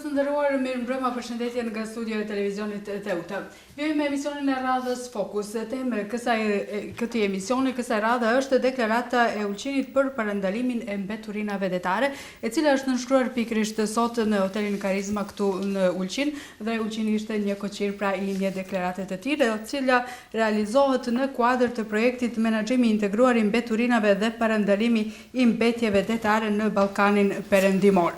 të nderuar, mirëmbrëma, përshëndetje nga studio e televizionit TEUTA. Vjojmë me emisionin e radhës Fokus. Temë këtij emisioni, kësaj radhe është deklarata e Ulqinit për parandalimin e mbeturinave detare, e cila është nënshkruar pikërisht sot në hotelin Karizma këtu në Ulqin, dhe Ulqini ishte një koqir pra i një deklarate të tillë, e cila realizohet në kuadër të projektit Menaxhimi integruar i mbeturinave dhe parandalimi i mbetjeve detare në Ballkanin Perëndimor.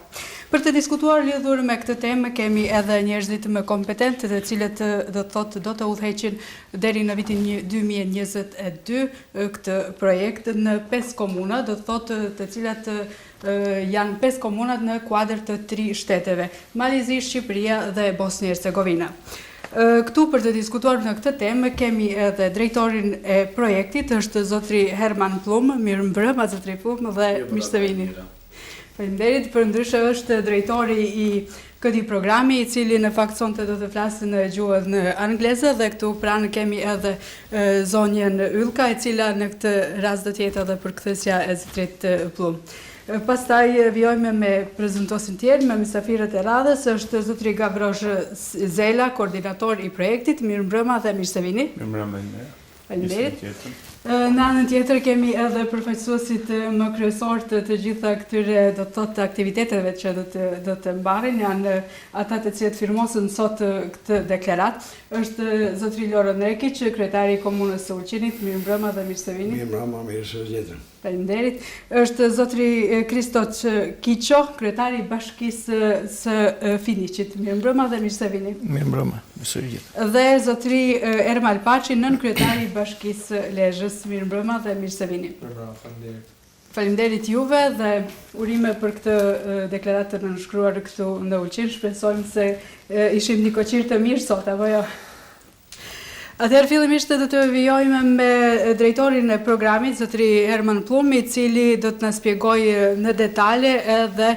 Për të diskutuar lidhur me këtë temë, kemi edhe njerëzit më kompetent, të cilët do të udhëheqin deri në vitin 2022 këtë projekt në 5 komuna, do të thotë të cilat janë 5 komunat në kuadër të 3 shteteve: Malizi, Shqipëria dhe Bosnjë-Hercegovina. Këtu për të diskutuar në këtë temë kemi edhe drejtorin e projektit, është zotri Herman Plum. Mirëmbrëma zotri Plum dhe mirë se vini. Faleminderit. Përndryshe është drejtori i këtij programi, i cili në fakt sonte do të flasë në gjuhën angleze, dhe këtu pranë kemi edhe zonjën Ylka, e cila në këtë rast do të jetë edhe përkthesja e zotrit Plum. Pastaj vjojmë me prezantuesin tjerë, me mysafirët e radhës. Është zotri Gavrosh Zela, koordinator i projektit. Mirëmbrëma dhe mirë se vini. Mirëmbrëma. Faleminderit. Në anën tjetër kemi edhe përfaqësuesit më kryesor të gjitha këtyre, do të thotë, aktiviteteve që do të mbahen, janë ata të cilët firmosën sot këtë deklarat. Është zotri Loro Nekić, kryetari i komunës së Ulqinit. Mirëmbrëma dhe mirë se vini. Mirëmbrëma, mirë se vini. Faleminderit. Është zotri Kristoç Kiço, kryetari i bashkisë së Finiqit. Mirëmbrëma dhe mirë se vini. Mirëmbrëma, mirë se vini. Dhe zotri Ermal Paçi, nën kryetari i bashkisë Lezhës. Mirëmbrëma dhe mirë se vini. Mirëmbrëma, faleminderit. Faleminderit juve dhe urime për këtë deklaratë të nënshkruar këtu në Ulqin. Shpresojmë se ishim një koqir të mirë sot, apo jo? Atëherë fillimisht do të vijojmë me drejtorin e programit, zotri Herman Plum, i cili do të na shpjegojë në detale edhe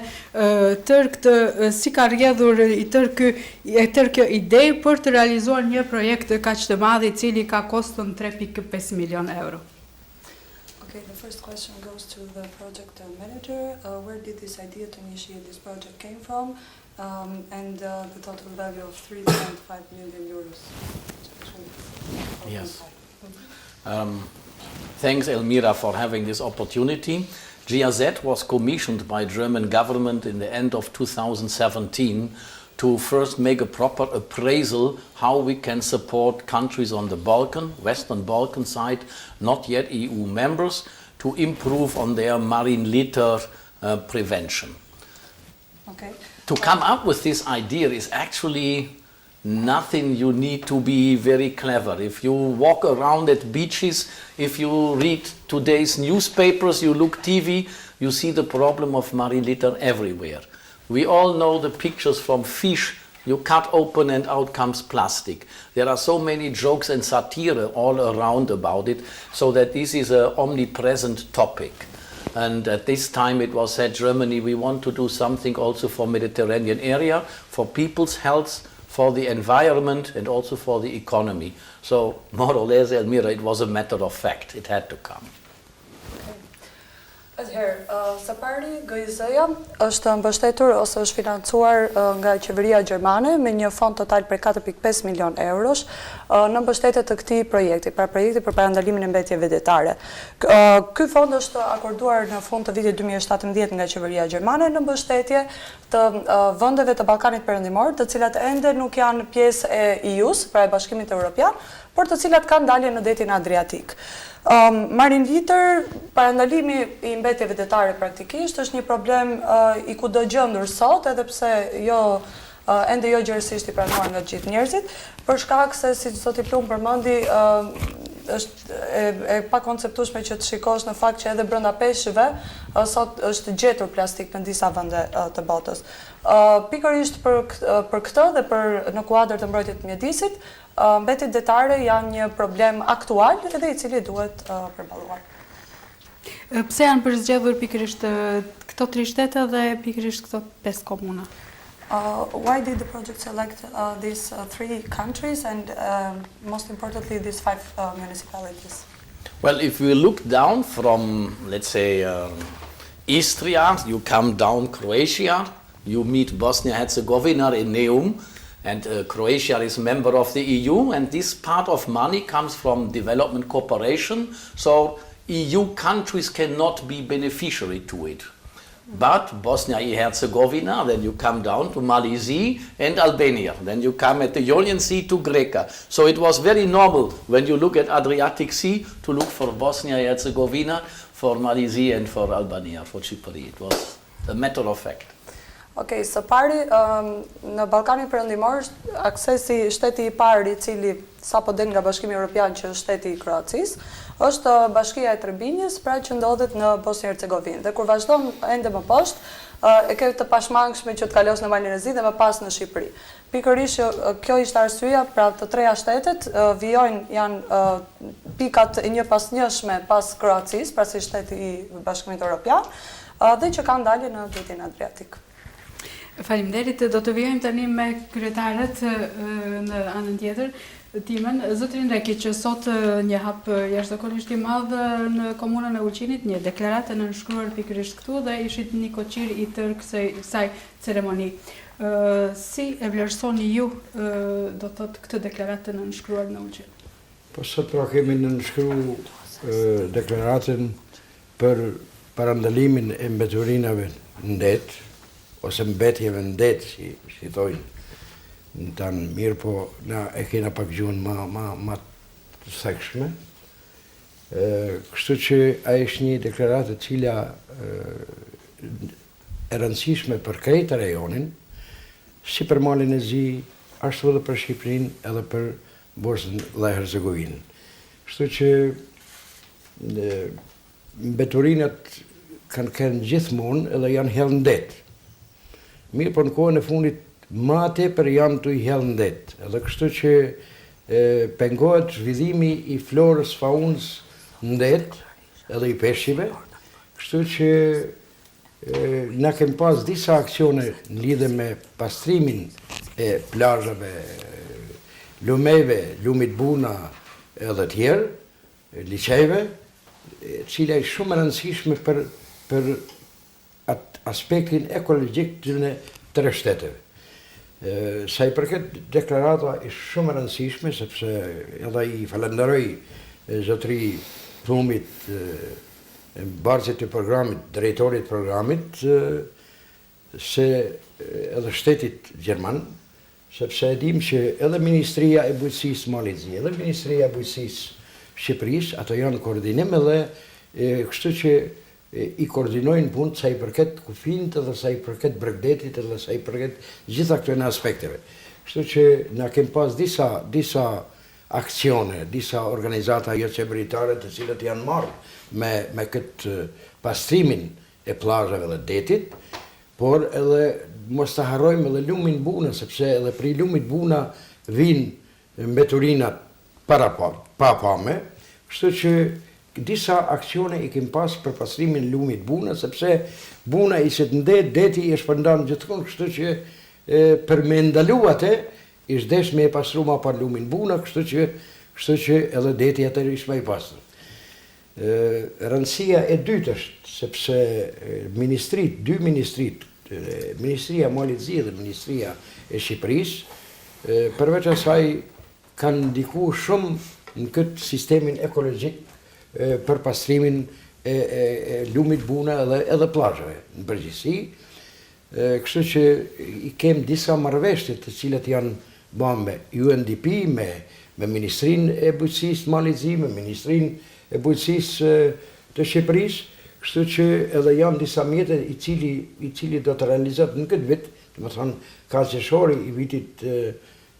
tërë këtë, si ka rrjedhur tërë kjo ide për të realizuar një projekt kaq të madh, i cili ka koston 3.5 milion euro. Okay, the first question goes to the project manager. Where did this idea to initiate this project came from, and the total value of 3.5 million euros? Yes. Thanks, Elmira, for having this opportunity. GIZ was commissioned by German government in the end of 2017 to first make a proper appraisal how we can support countries on the Balkan, Western Balkan side, not yet EU members, to improve on their marine litter prevention. Okay. To come up with this idea is actually nothing you need to be very clever. If you walk around at beaches, if you read today's newspapers, you look TV, you see the problem of marine litter everywhere. We all know the pictures from fish. You cut open and out comes plastic. There are so many jokes and satire all around about it, so that this is an omnipresent topic. And at this time it was said, Germany, we want to do something also for Mediterranean area, for people's health, for the environment, and also for the economy. So more or less, Elmira, it was a matter of fact. It had to come. Së pari, GIZ-ja është mbështetur ose është financuar nga qeveria gjermane me një fond total për 4.5 milion eurosh në mbështetje të këtij projekti, pra projekti për parandalimin e mbetjeve detare. Ky fond është akorduar në fund të vitit 2017 nga qeveria gjermane në mbështetje të vendeve të Ballkanit Perëndimor, të cilat ende nuk janë pjesë e EU-s, pra e Bashkimit Evropian, por të cilat kanë dalje në detin Adriatik. Marine litter, parandalimi i mbetjeve detare praktikisht është një problem i kudo gjendur sot, edhe pse ende jo gjërësisht i pranuar nga gjithë njerëzit, për shkak se, si zoti Plum përmendi, është e pakonceptueshme që të shikosh në fakt që edhe brenda peshqve sot është gjetur plastik në disa vende të botës. Pikërisht për këtë dhe në kuadër të mbrojtjes të mjedisit, mbetjet detare janë një problem aktual edhe i cili duhet përballuar. Pse janë përzgjedhur pikërisht këto 3 shtete dhe pikërisht këto 5 komuna? Why did the project select these 3 countries and most importantly these 5 municipalities? Well, if we look down from, let's say, Istria, you come down Croatia, you meet Bosnia-Herzegovina in Neum, and Croatia is a member of the EU, and this part of money comes from development cooperation, so EU countries cannot be beneficiary to it. But Bosnia-Herzegovina, then you come down to Mali Sea and Albania. Then you come at the Ionian Sea to Greca. So it was very normal when you look at Adriatic Sea to look for Bosnia-Herzegovina, for Mali Sea and for Albania, for Chypre. It was a matter of fact. Okej, së pari, në Ballkanin Perëndimor, aksesi shteti I parë I cili sapo del nga Bashkimi Evropian që është shteti I Kroacisë, është Bashkia e Trebinjës, pra që ndodhet në Bosnjë-Hercegovinë. Dhe kur vazhdon ende më poshtë, e ke të pashmangshme që të kalosh në Malin e Zi dhe më pas në Shqipëri. Pikërisht kjo ishte arsyeja, pra të treja shtetet vijojnë janë pikat e një pas njëshme pas Kroacisë, pra si shteti I Bashkimit Evropian, dhe që kanë dalje në detin Adriatik. Faleminderit, do të vijojmë tani me kryetarët në anën tjetër. Timën, zotrin Reki, që sot një hap jashtëzakonisht I madh në komunën e Ulqinit, një deklaratë nënshkruar pikërisht këtu dhe ishit një koqir I tërë kësaj ceremoni. Si e vlerësoni ju, do të thotë, këtë deklaratë nënshkruar në Ulqin? Po sot pra kemi nënshkruar deklaratën për parandalimin e mbeturinave në det, ose mbetjeve në det, si thojnë. Në tanë mirë, po na e kena pak gjuhën ma të thekshme. Kështu që a ishtë një deklaratë cila e rëndësishme për krejtë rajonin, si për Malin e Zi, ashtu edhe për Shqipërinë edhe për Bosnjën dhe Hercegovinën. Kështu që mbeturinat kanë kënë gjithmonë edhe janë hellë në det. Mirë, për në kohën e fundit, ma tepër janë të I hellë në det. Edhe kështu që pengohet zhvillimi I florës faunës në det, edhe I peshqive. Kështu që na kemë pas disa aksione në lidhe me pastrimin e plazhave, lumeve, lumit buna edhe tjerë, liqejve, cila I shumë rëndësishme për aspektin ekologjik të tre shteteve. Sa I përket deklarata është shumë rëndësishme, sepse edhe I falenderoj zotri Plumit, barësit të programit, drejtorit programit, se edhe shtetit Gjerman, sepse dim që edhe Ministria e Bujqësisë Malit Zi, edhe Ministria e Bujqësisë Shqipërisë, ato janë koordinim edhe kështu që I koordinojnë punë sa I përket kufijt edhe sa I përket bregdetit edhe sa I përket gjitha këto aspekteve. Kështu që na kemë pas disa aksione, disa organizata jo qeveritare të cilët janë marrë me këtë pastrimin e plazhave dhe detit, por edhe mos të harrojmë edhe lumin buna, sepse edhe pri lumit buna vinë mbeturinat pa pame, kështu që disa aksione I kem pas për pastrimin lumit buna, sepse buna I se të ndet, deti I shpërndan gjithkon, kështu që për me ndalu atë, I shdesh me pastru ma par lumin buna, kështu që edhe deti atër ishtë ma I pastru. Rëndësia e dytë është, sepse dy ministrit, Ministria Malit Zi dhe Ministria e Shqipërisë, përveç asaj kanë ndiku shumë në këtë sistemin ekologjik për pastrimin e lumit buna edhe plazhave në përgjithësi. Kështu që I kem disa marrëveshje të cilat janë bën me UNDP, me Ministrinë e Bujqësisë Malit Zi, me Ministrinë e Bujqësisë të Shqipërisë, kështu që edhe janë disa mjete I cili do të realizohet në këtë vit, dhe më thonë ka qershori I vitit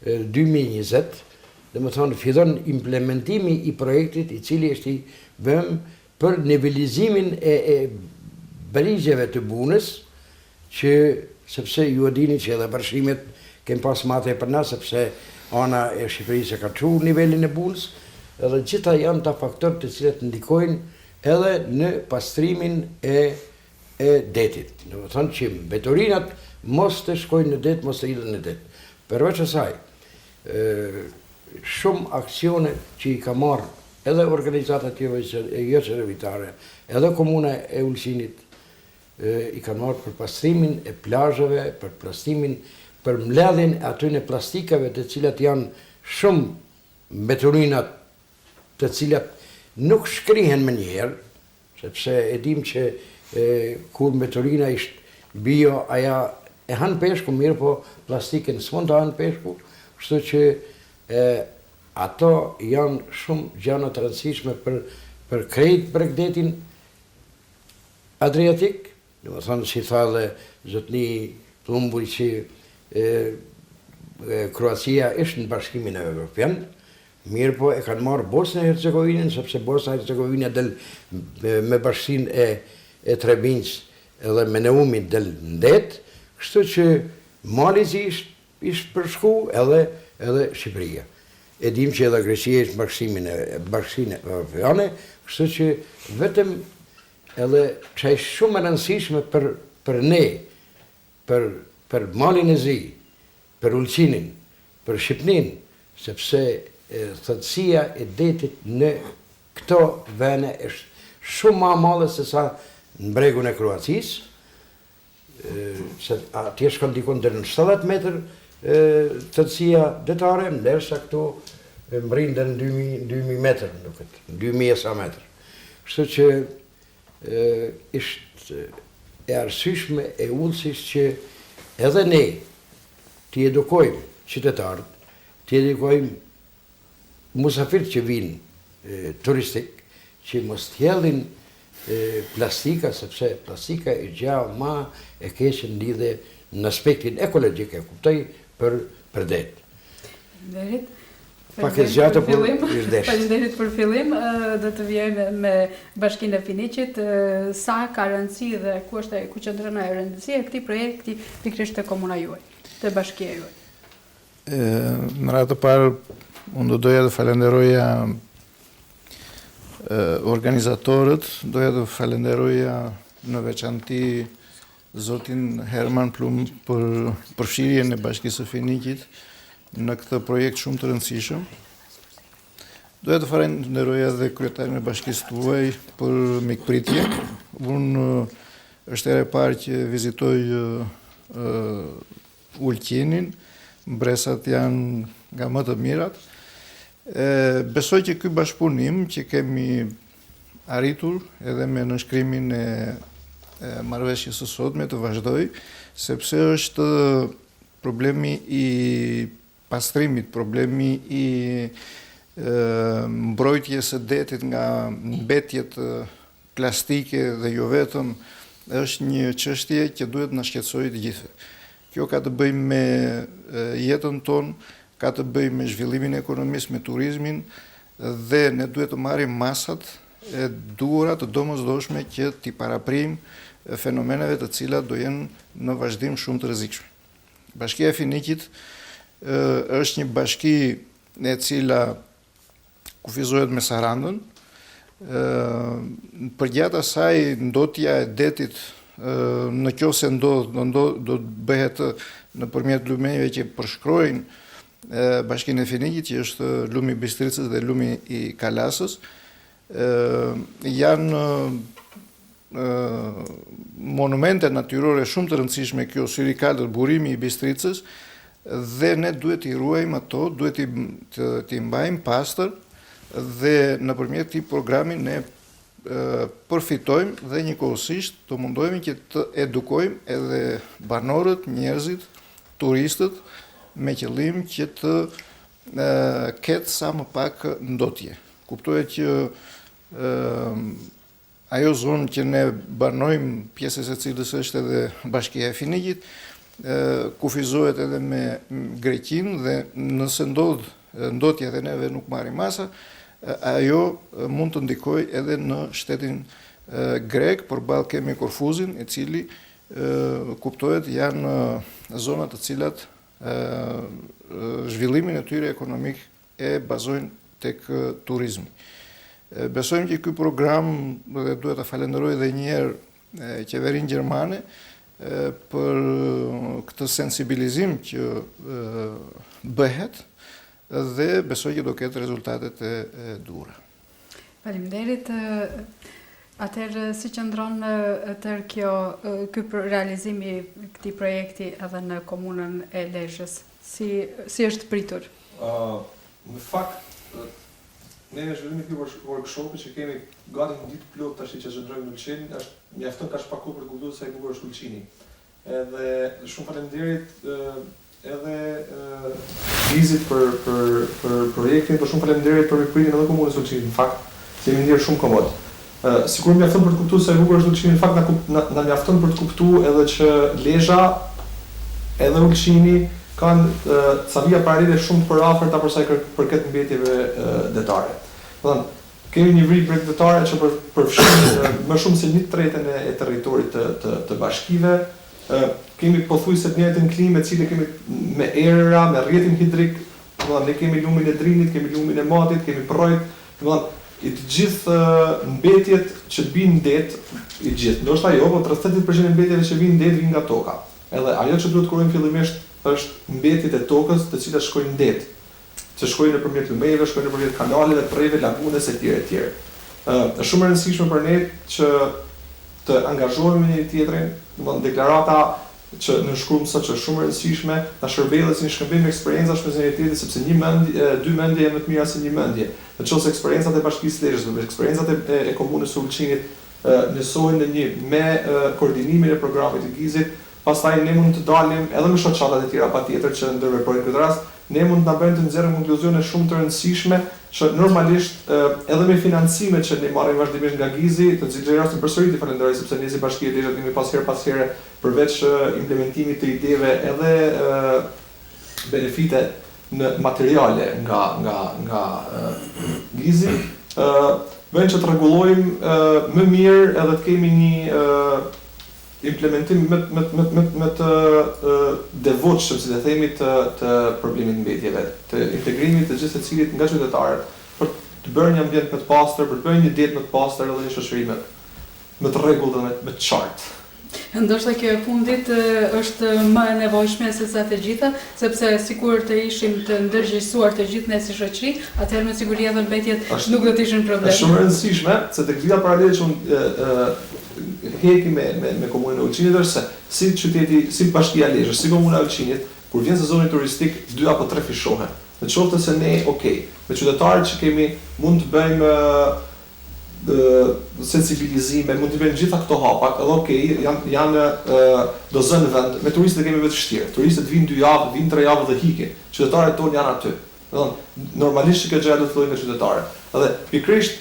2020, dhe më thonë fillon implementimi I projektit I cili është I vëm për nivelizimin e barigjeve të bunës, që sepse ju e dini që edhe përshimet kem pas mate për na, sepse ana e Shqipërisë ka çu nivelin e bunës, edhe gjitha janë ta faktorë të cilët ndikojnë edhe në pastrimin e detit. Në më thonë që mbeturinat mos të shkojnë në det, mos të idhen në det. Përveç asaj, shumë aksione që I ka marrë edhe organizatat jo qeveritare, edhe komuna e Ulqinit, i kanë marrë për pastrimin e plazheve, për plastimin, për mbledhjen e atyne plastikave të cilat janë shumë mbeturinat të cilat nuk shkrihen më njëherë, sepse e dim që kur mbeturina ishte bio, aja e hanë peshku mirë, po plastikën s'mund të hanë peshku, kështu që ato janë shumë gjëra të rëndësishme për krejt bregdetin Adriatik, do të thonë si tha dhe zotni Plumburi që Kroacia ishte në Bashkimin Evropian, mirë po e kanë marrë Bosnjë e Hercegovinën, sepse Bosnja e Hercegovina del me bashkinë e Trebinjës edhe me Neumit del në det, kështu që Malizi ishte përshku edhe Shqipëria. E dim që edhe Greqia ishte Bashkinë Evropiane, kështu që vetëm edhe që është shumë e rëndësishme për ne, për Malin e Zi, për Ulqinin, për Shqipnin, sepse thëtësia e detit në këto vene është shumë ma madhe se sa në bregun e Kroacisë, se atje shkon dikon deri në 70 metër thëtësia detare, ndërsa këtu mbrin deri në 2000 metër, 2000 sa metër. Kështu që ishte e arsyeshme e udhësisht që edhe ne t'i edukojmë qytetarët, t'i edukojmë musafirët që vinë turistik, që mos t'jellin plastika, sepse plastika e gjallë ma e keqe në lidhje në aspektin ekologjik, e kuptoj, për det. Derit. Pak e zgjatë, por ishdesh. Faleminderit për fillim, do të vjojmë me Bashkinë e Finiqit, sa ka rëndësi dhe ku qëndron e rëndësia e këtij projekti pikërisht te komuna juaj, te bashkia juaj. Në radhë të parë, unë doja të falenderoja organizatorët, doja të falenderoja në veçanti zotin Herman Plum për përfshirjen e Bashkisë së Finiqit në këtë projekt shumë të rëndësishëm. Doja të falenderoja dhe kryetarin e bashkisë tuaj për mikpritje. Unë është ere parë që vizitoj Ulqinin, mbresat janë nga më të mirat. Besoj që ky bashkëpunim që kemi arritur edhe me nënshkrimin e marrëveshjes së sotme të vazhdoj, sepse është problemi i pastrimit, problemi i mbrojtjes së detit nga mbetjet plastike dhe jo vetëm, është një çështje që duhet na shqetësojë të gjithë. Kjo ka të bëjë me jetën tonë, ka të bëjë me zhvillimin e ekonomisë, me turizmin, dhe ne duhet të marrim masat e duhura të domosdoshme që t'i paraprijmë fenomeneve të cilat do jenë në vazhdim shumë të rrezikshme. Bashkia e Finiqit është një bashki e cila kufizohet me Sarandën. Përgjatë asaj ndotja e detit, në qoftë se do të bëhet nëpërmjet lumeve që përshkrojnë Bashkinë e Finiqit, që është lumi i Bistricës dhe lumi i Kalasës, janë monumente natyrore shumë të rëndësishme, kjo syri kaltër, burimi i Bistricës, dhe ne duhet i ruajmë ato, duhet t'i mbajmë pastër, dhe nëpërmjet këtij programi ne përfitojmë dhe njëkohësisht të mundohemi që të edukojmë edhe banorët, njerëzit, turistët, me qëllim që të ketë sa më pak ndotje. Kuptohet që ajo zonë që ne banojmë, pjesës e cilës është edhe Bashkia e Finiqit, kufizohet edhe me Greqinë, dhe nëse ndodh ndotja dhe neve nuk marrim masa, ajo mund të ndikojë edhe në shtetin grek, përballë kemi Korfuzin, i cili kuptohet janë zonat të cilat zhvillimin e tyre ekonomik e bazojnë tek turizmi. Besojmë që ky program, dhe duhet ta falenderoj edhe një herë qeverinë gjermane për këtë sensibilizim që bëhet, dhe besoj që do ketë rezultatet e duhura. Faleminderit. Atëherë si qëndron ky realizimi i këtij projekti edhe në komunën e Lezhës? Si është pritur? Në fakt, ne në zhvillimin e këtij workshopi që kemi gati një ditë plot tash që zhvillojmë në Ulqin, është mjafton kaq pak kohë për të kuptuar se ai bukur është Ulqini. Edhe shumë faleminderit edhe vizit për projektin, por shumë faleminderit për rikthyesin edhe komunës Ulqinit. Në fakt, jemi ndjer shumë komod. Sikur mjafton për të kuptuar se bukur është Ulqini, në fakt na mjafton për të kuptuar edhe që Lezhë edhe Ulqini kanë ca vija paralele shumë të përafërta për sa i përket mbetjeve detare. Domethënë, kemi një vri breg detare që përfshin më shumë se 1/3 e territorit të bashkive. Kemi pothuajse të njëjtën klimë, e cilë kemi me erëra, me rrjetin hidrik, domethënë ne kemi lumin e drinit, kemi lumin e matit, kemi projekt, domethënë i të gjithë mbetjet që binë në det, i gjithë, ndoshta jo, por 30% e mbetjeve që vinë në det vinë nga toka. Edhe ajo që duhet kurojmë fillimisht është mbetjet e tokës, të cilat shkojnë në det, që shkojnë nëpërmjet lumeve, shkojnë nëpërmjet kanaleve, preve, lagunës etj. Është shumë e rëndësishme për ne që të angazhohemi me njëri tjetrin, domethënë deklarata që në shkruam sot që është shumë e rëndësishme, ta shërbejë si një shkëmbim eksperjencash mes njëri tjetrit, sepse dy mendje janë më të mira se një mendje. Nëse eksperiencat e Bashkisë Lezhës, eksperiencat e komunës së Ulqinit njësojnë në një me koordinimin e programit të gizit, pastaj ne mund të dalim edhe me shoqatat e tjera patjetër që ndërveprojnë këtë rast, ne mund ta bëjmë të nxjerrim konkluzione shumë të rëndësishme që normalisht edhe me financimet që ne marrim vazhdimisht nga gizi, të cilët rastin përsëri të falenderoj sepse ne si Bashkia e Lezhës kemi pas herë përveç implementimit të ideve edhe benefite në materiale nga gizi, vjen që të rregullojmë më mirë edhe të kemi një implementim me të devotshëm, si të themi, të problemit mbetjeve, të integrimit të gjithë secilit nga qytetarët për të bërë një ambient më të pastër, për të bërë një det më të pastër edhe një shoqëri më të rregullt dhe më të qartë. Ndoshta kjo e fundit është më e nevojshme se sa të gjitha, sepse sikur të ishim të ndërgjegjësuar të gjithë ne si shoqëri, atëherë me siguri edhe mbetjet nuk do të ishin problem. Është shumë e rëndësishme se tek vita paralele që unë heki me komunën e Ulqinit është se si qyteti, si Bashkia e Lezhës, si komuna e Ulqinit, kur vjen sezoni turistik, 2 apo 3 fishohen. Në qoftë se ne, me qytetarët që kemi mund të bëjmë sensibilizime, mund të bëjmë gjitha këto hapa, edhe janë do zënë vend, me turistët kemi vetë vështirë. Turistët vinë 2 javë, vinë 3 javë dhe hikin. Qytetarët tonë janë aty. Normalisht që kjo gjëja do të fillojë nga qytetarët. Edhe pikërisht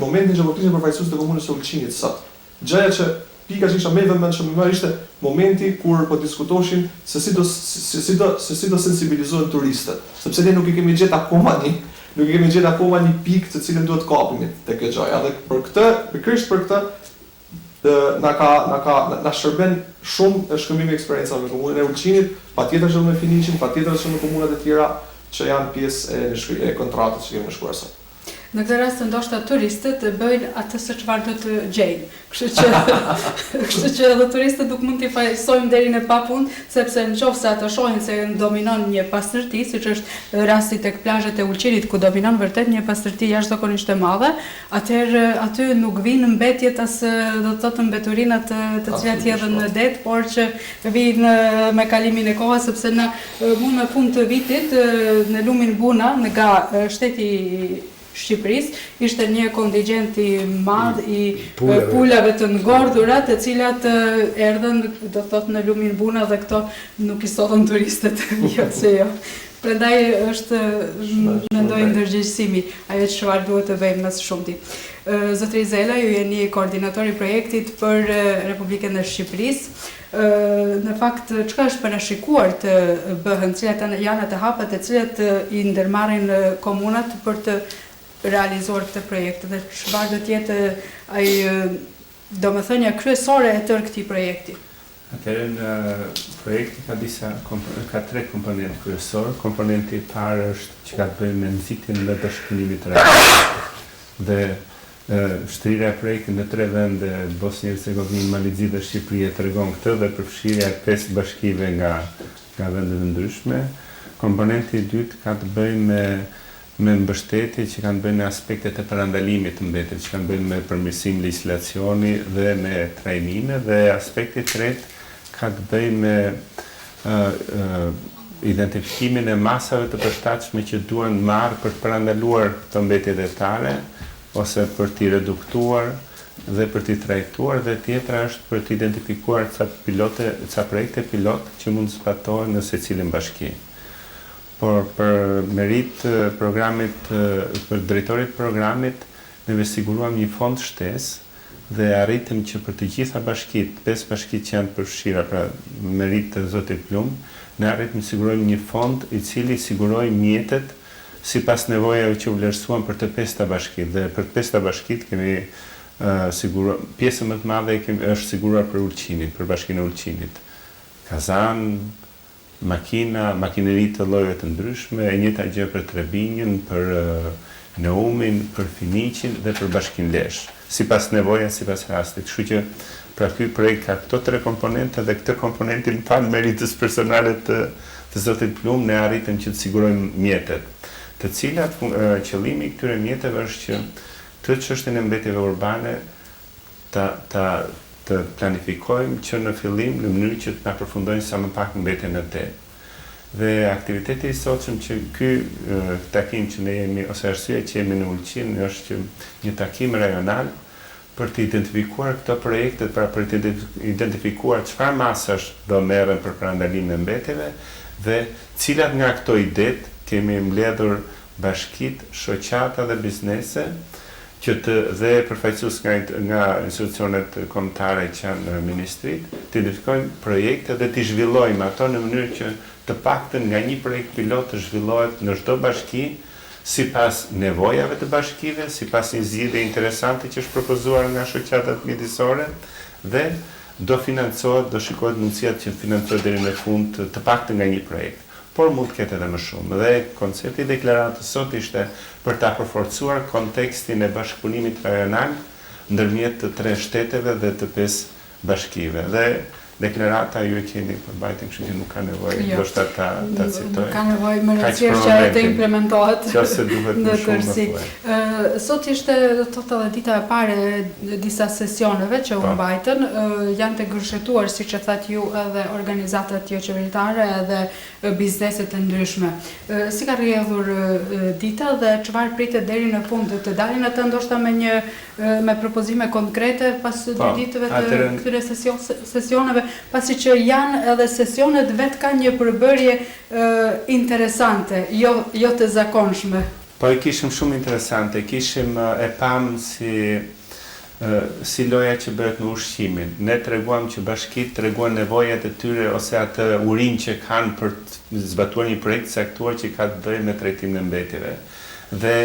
momentin që po kishin përfaqësues të komunës së Ulqinit sot. Gjëja që pika që isha më e vëmendshme më ishte momenti kur po diskutoshin se si do sensibilizohen turistët, sepse ne nuk i kemi gjetë akoma një pikë të cilën duhet kapim te kjo gjë. Edhe për këtë, pikërisht për këtë na shërben shumë shkëmbimi eksperiencave me komunën e Ulqinit, patjetër që me Finiqin, patjetër që me komunat e tjera që janë pjesë e kontratës që kemi shkruar sot. Në këtë rast ndoshta turistët bëjnë atë se çfarë do të gjejnë. Kështu që edhe turistët nuk mund t'i fajsojmë deri në papund, sepse nëse ato shohin se dominon një pastërti, siç është rasti tek plazhet e Ulqinit ku dominon vërtet një pastërti jashtëzakonisht e madhe, atëherë aty nuk vinë mbetjet as do të thotë mbeturinat të cilat jedhen në det, por që vinë me kalimin e kohës, sepse në mund në fund të vitit në lumin Buna nga shteti Shqipërisë ishte një kontingjent i madh i pulave të ngordhura, të cilat erdhën, do të thotë, në lumin Buna dhe këto nuk i sollën turistët, jo se jo. Prandaj është mendoj ndërgjegjësimi, ajo çfarë duhet të bëjmë më së shumti. Zotëri Zela, ju jeni koordinator i projektit për Republikën e Shqipërisë. Në fakt, çka është parashikuar të bëhen, cilat janë ato hapa të cilat i ndërmarrin komunat për të realizuar këtë projekt dhe çfarë do të jetë ai domethënia kryesore e tërë këtij projekti? Atëherë në projekti ka 3 komponentë kryesorë. Komponenti i parë është që ka të bëjë me nxitjen dhe bashkëpunimit të rregullt. Dhe shtrirja e projektit në 3 vende, Bosnia Hercegovinë, Malizi dhe Shqipëri e tregon këtë dhe përfshirja e 5 bashkive nga vende të ndryshme. Komponenti i dytë ka të bëjë me me mbështetje që kanë bënë aspektet e parandalimit të mbetëve, që kanë bënë me përmirësim legjislacioni dhe me trajnime, dhe aspekti tret ka të bëjë me identifikimin e masave të përshtatshme që duhen marrë për të parandaluar të mbetje detare, ose për t'i reduktuar dhe për t'i trajtuar, dhe tjetra është për t'i identifikuar ca projekte pilot që mund të zbatohen në secilin bashki. Por për merit programit, për drejtorit programit, neve siguruam një fond shtesë dhe arritëm që për të gjitha bashkit, 5 bashkit që janë përfshira, pra merit të zotit Plum, ne arritëm të sigurojmë një fond i cili siguroj mjetet si pas nevojave që u vlerësuan për të 5 bashkit. Dhe për të 5 bashkit kemi pjesën më të madhe është siguruar për Ulqinit, për bashkinë e Ulqinit. Kazan, makineri të llojeve të ndryshme, e njëjta gjë për Trebinjën, për Neumin, për Finiqin dhe për bashkinë Lesh. Sipas nevojës, sipas rastit. Kështu që pra ky projekt ka këto 3 komponente dhe këtë komponentin pan meritës personale të zotit Plum ne arritëm që të sigurojmë mjetet, të cilat qëllimi i këtyre mjeteve është që këtë çështjen e mbetjeve urbane të planifikojmë që në fillim në mënyrë që të na përfundojnë sa më pak mbetjen e det. Dhe aktiviteti i sotshëm që ky takim që ne jemi, ose arsyeja që jemi në Ulqin, është që një takim rajonal për të identifikuar këto projekte, pra për të identifikuar çfarë masash do merren për parandalimin e mbetjeve dhe cilat nga këto idet kemi mbledhur bashkit, shoqata dhe biznese që dhe përfaqësues nga institucionet kombëtare që janë në ministrit, të identifikojmë projekte dhe të zhvillojmë ato në mënyrë që të paktën nga një projekt pilot të zhvillohet në çdo bashki sipas nevojave të bashkive, sipas një zgjidhje interesante që është propozuar nga shoqatat midisore dhe do financohet, do shikohet mundësia që financohet deri në fund të paktën nga një projekt. Por mund të ketë edhe më shumë. Dhe koncepti i deklaratës sot ishte për ta përforcuar kontekstin e bashkëpunimit rajonal ndërmjet të 3 shteteve dhe të 5 bashkive. Dhe deklarata ju e keni përbajtën, kështu që nuk ka nevojë ndoshta ta citoj. Nuk ka nevojë më rëndësishme që ajo të implementohet në tërësi. Sot ishte edhe dita e parë e disa sesioneve që u mbajtën, janë të gërshetuar, siç e thatë ju, edhe organizatat jo qeveritare edhe bizneset e ndryshme. Si ka rrjedhur dita dhe çfarë pritet deri në fund, të dalin atë ndoshta me propozime konkrete pas 2 ditëve të këtyre sesioneve, pasi që janë edhe sesionet vetë kanë një përbërje interesante, jo të zakonshme. Po e kishim shumë interesante, kishim e pam si loja që bëhet në ushqimin. Ne treguam që bashkit treguan nevojat e tyre ose atë urinë që kanë për të zbatuar një projekt caktuar që ka të bëjë me trajtimin e mbetjeve. Dhe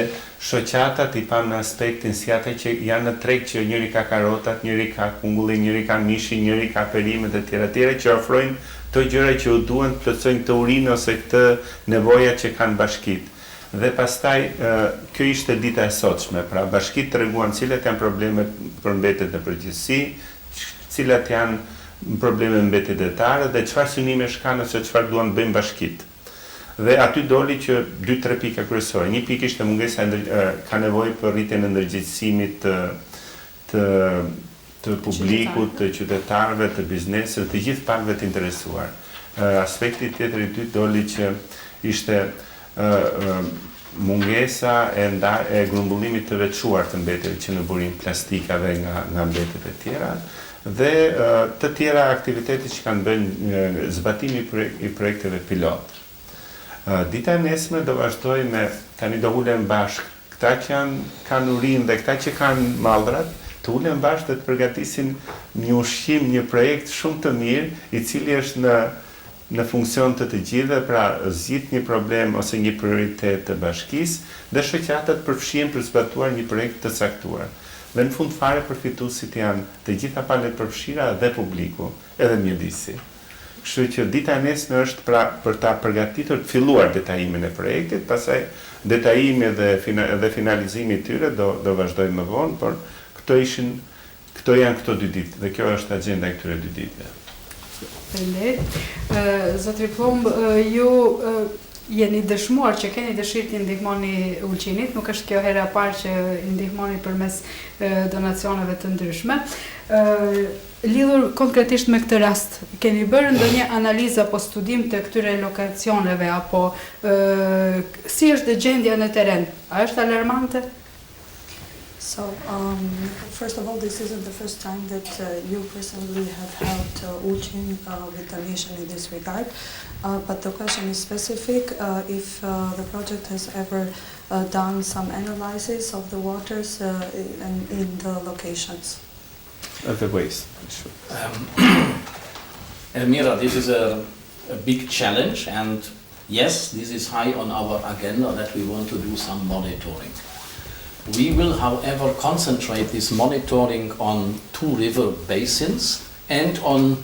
shoqatat i pam në aspektin si ata që janë në treg që njëri ka karotat, njëri ka kungullin, njëri ka mishin, njëri ka perimet e tjera që ofrojnë të gjëra që u duhen të plotësojnë këtë urinë ose këtë nevojat që kanë bashkit. Dhe pastaj kjo ishte dita e sotshme, pra bashkit treguan cilat janë problemet për mbetjet në përgjithësi, cilat janë problemet me mbetjet detare dhe çfarë synime kanë ose çfarë duan bëjnë bashkit. Dhe aty doli që 2-3 pika kryesore. Një pikë ishte mungesa ka nevojë për rritjen e ndërgjegjësimit të publikut, të qytetarëve, të biznesit, të gjithë palëve të interesuar. Aspekti tjetër i dytë doli që ishte mungesa e grumbullimit të veçuar të mbetjeve që në burim plastikave nga mbetjet e tjera dhe të tjera aktivitete që kanë bën zbatimi i projekteve pilot. Dita e nesme do vazhdoj me, tani do ulem bashkë, këta që kanë urinë dhe këta që kanë mallrat, të ulem bashkë dhe të përgatisin një ushqim, një projekt shumë të mirë, i cili është në funksion të gjithëve, pra zgjidh një problem ose një prioritet të bashkisë dhe shoqatat përfshihen për zbatuar një projekt të caktuar. Dhe në fund fare përfituesit janë të gjitha palët përfshira dhe publiku, edhe mjedisi. Kështu që dita e nesme është pra për ta përgatitur të filluar detajimin e projektit, pastaj detajimi dhe finalizimi i tyre do vazhdojmë më vonë, por këto janë këto 2 ditë dhe kjo është agjenda e këtyre 2 ditëve. Faleminderit. Zotri Plumb, ju jeni dëshmuar që keni dëshirë të ndihmoni Ulqinit, nuk është kjo hera e parë që i ndihmoni përmes donacioneve të ndryshme. Lidhur konkretisht me këtë rast, keni bërë ndonjë analizë apo studim të këtyre lokacioneve apo si është gjendja në terren? A është alarmante? So, first of all, this isn't the first time that you personally have helped Ulqin with donation in this regard. But the question is specific, if the project has ever done some analysis of the waters in the locations. Of the waste. Sure. Elmira, this is a big challenge, and yes, this is high on our agenda that we want to do some monitoring. We will, however, concentrate this monitoring on 2 river basins and on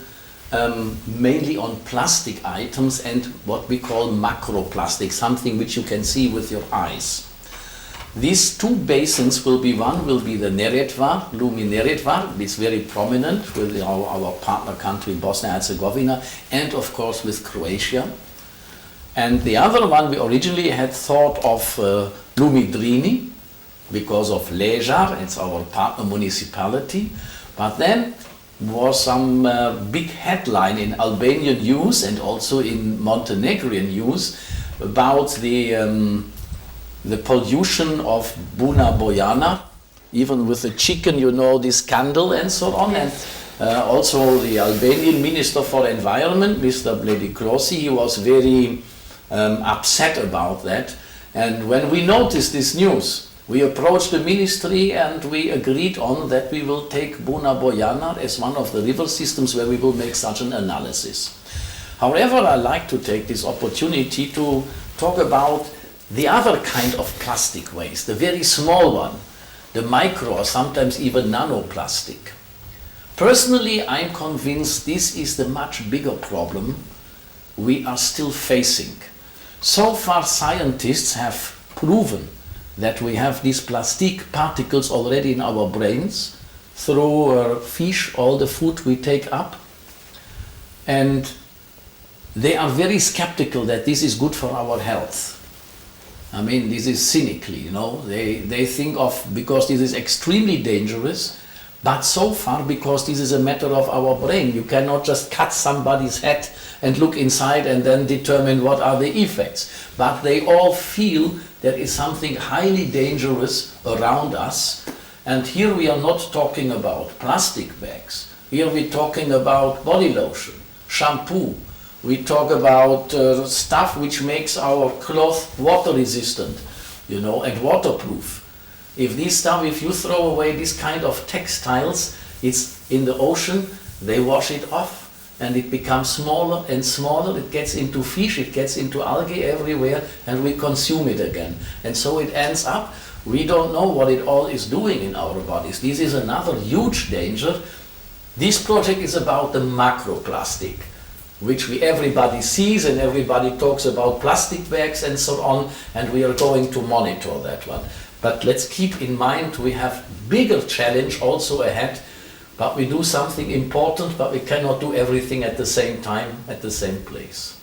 mainly on plastic items and what we call macroplastic, something which you can see with your eyes. These 2 basins will be, one will be the Neretva, Lumi Neretva, it's very prominent with our partner country Bosnia-Herzegovina, and of course with Croatia. And the other one we originally had thought of Lumi Drini, because of Lejar, it's our partner municipality, but then was some big headline in Albanian news and also in Montenegrin news about the pollution of Buna Bojana, even with the chicken, you know, this scandal and so on. And also the Albanian Minister for Environment, Mr. Bledikrosi, he was very upset about that. And when we noticed this news, we approached the ministry and we agreed on that we will take Buna Bojana as one of the river systems where we will make such an analysis. However, I like to take this opportunity to talk about the other kind of plastic waste, the very small one, the micro or sometimes even nanoplastic. Personally, I'm convinced this is the much bigger problem we are still facing. So far, scientists have proven that we have these plastic particles already in our brains through fish, all the food we take up. And they are very skeptical that this is good for our health. I mean, this is cynically, you know, they think of, because this is extremely dangerous, but so far because this is a matter of our brain. You cannot just cut somebody's head and look inside and then determine what are the effects. But they all feel there is something highly dangerous around us. And here we are not talking about plastic bags. Here we're talking about body lotion, shampoo. We talk about stuff which makes our cloth water resistant, you know, and waterproof. If this stuff, if you throw away this kind of textiles, it's in the ocean, they wash it off and it becomes smaller and smaller. It gets into fish, it gets into algae everywhere, and we consume it again. And so it ends up, we don't know what it all is doing in our bodies. This is another huge danger. This project is about the macroplastic, which everybody sees and everybody talks about plastic bags and so on, and we are going to monitor that one. But let's keep in mind we have bigger challenge also ahead, but we do something important, but we cannot do everything at the same time, at the same place.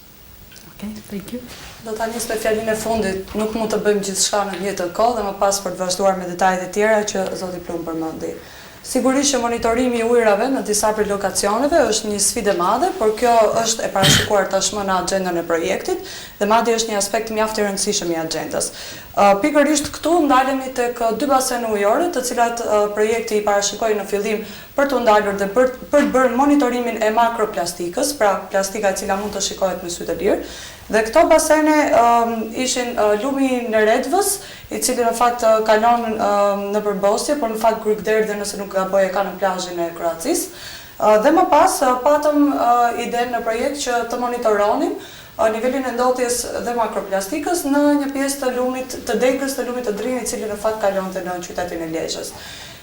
Okay, thank you. Do ta nis me fjalinë e fundit, nuk mund të bëjmë gjithçka në një të kohë dhe më pas për të vazhduar me detajet e tjera që zoti Plum përmendi. Sigurisht që monitorimi i ujrave në disa prej lokacioneve është një sfidë e madhe, por kjo është e parashikuar tashmë në agjendën e projektit dhe madje është një aspekt mjaft i rëndësishëm i agjendas. Pikërisht këtu ndalemi tek 2 basene ujore, të cilat projekti i parashikoi në fillim për të ndalur dhe për të bërë monitorimin e makroplastikës, pra plastika e cila mund të shikohet me sy të lirë. Dhe këto basene ishin lumi në Redvës, i cili në fakt kalon në përbosje, por në fakt Grykderdhe, nëse nuk gaboj, e ka në plazhin e Kroacisë. Dhe më pas patëm idenë në projekt që të monitoronim nivelin e ndotjes dhe makroplastikës në një pjesë të lumit të Degës, të lumit të Drinit, i cili në fakt kalonte në qytetin e Lezhës.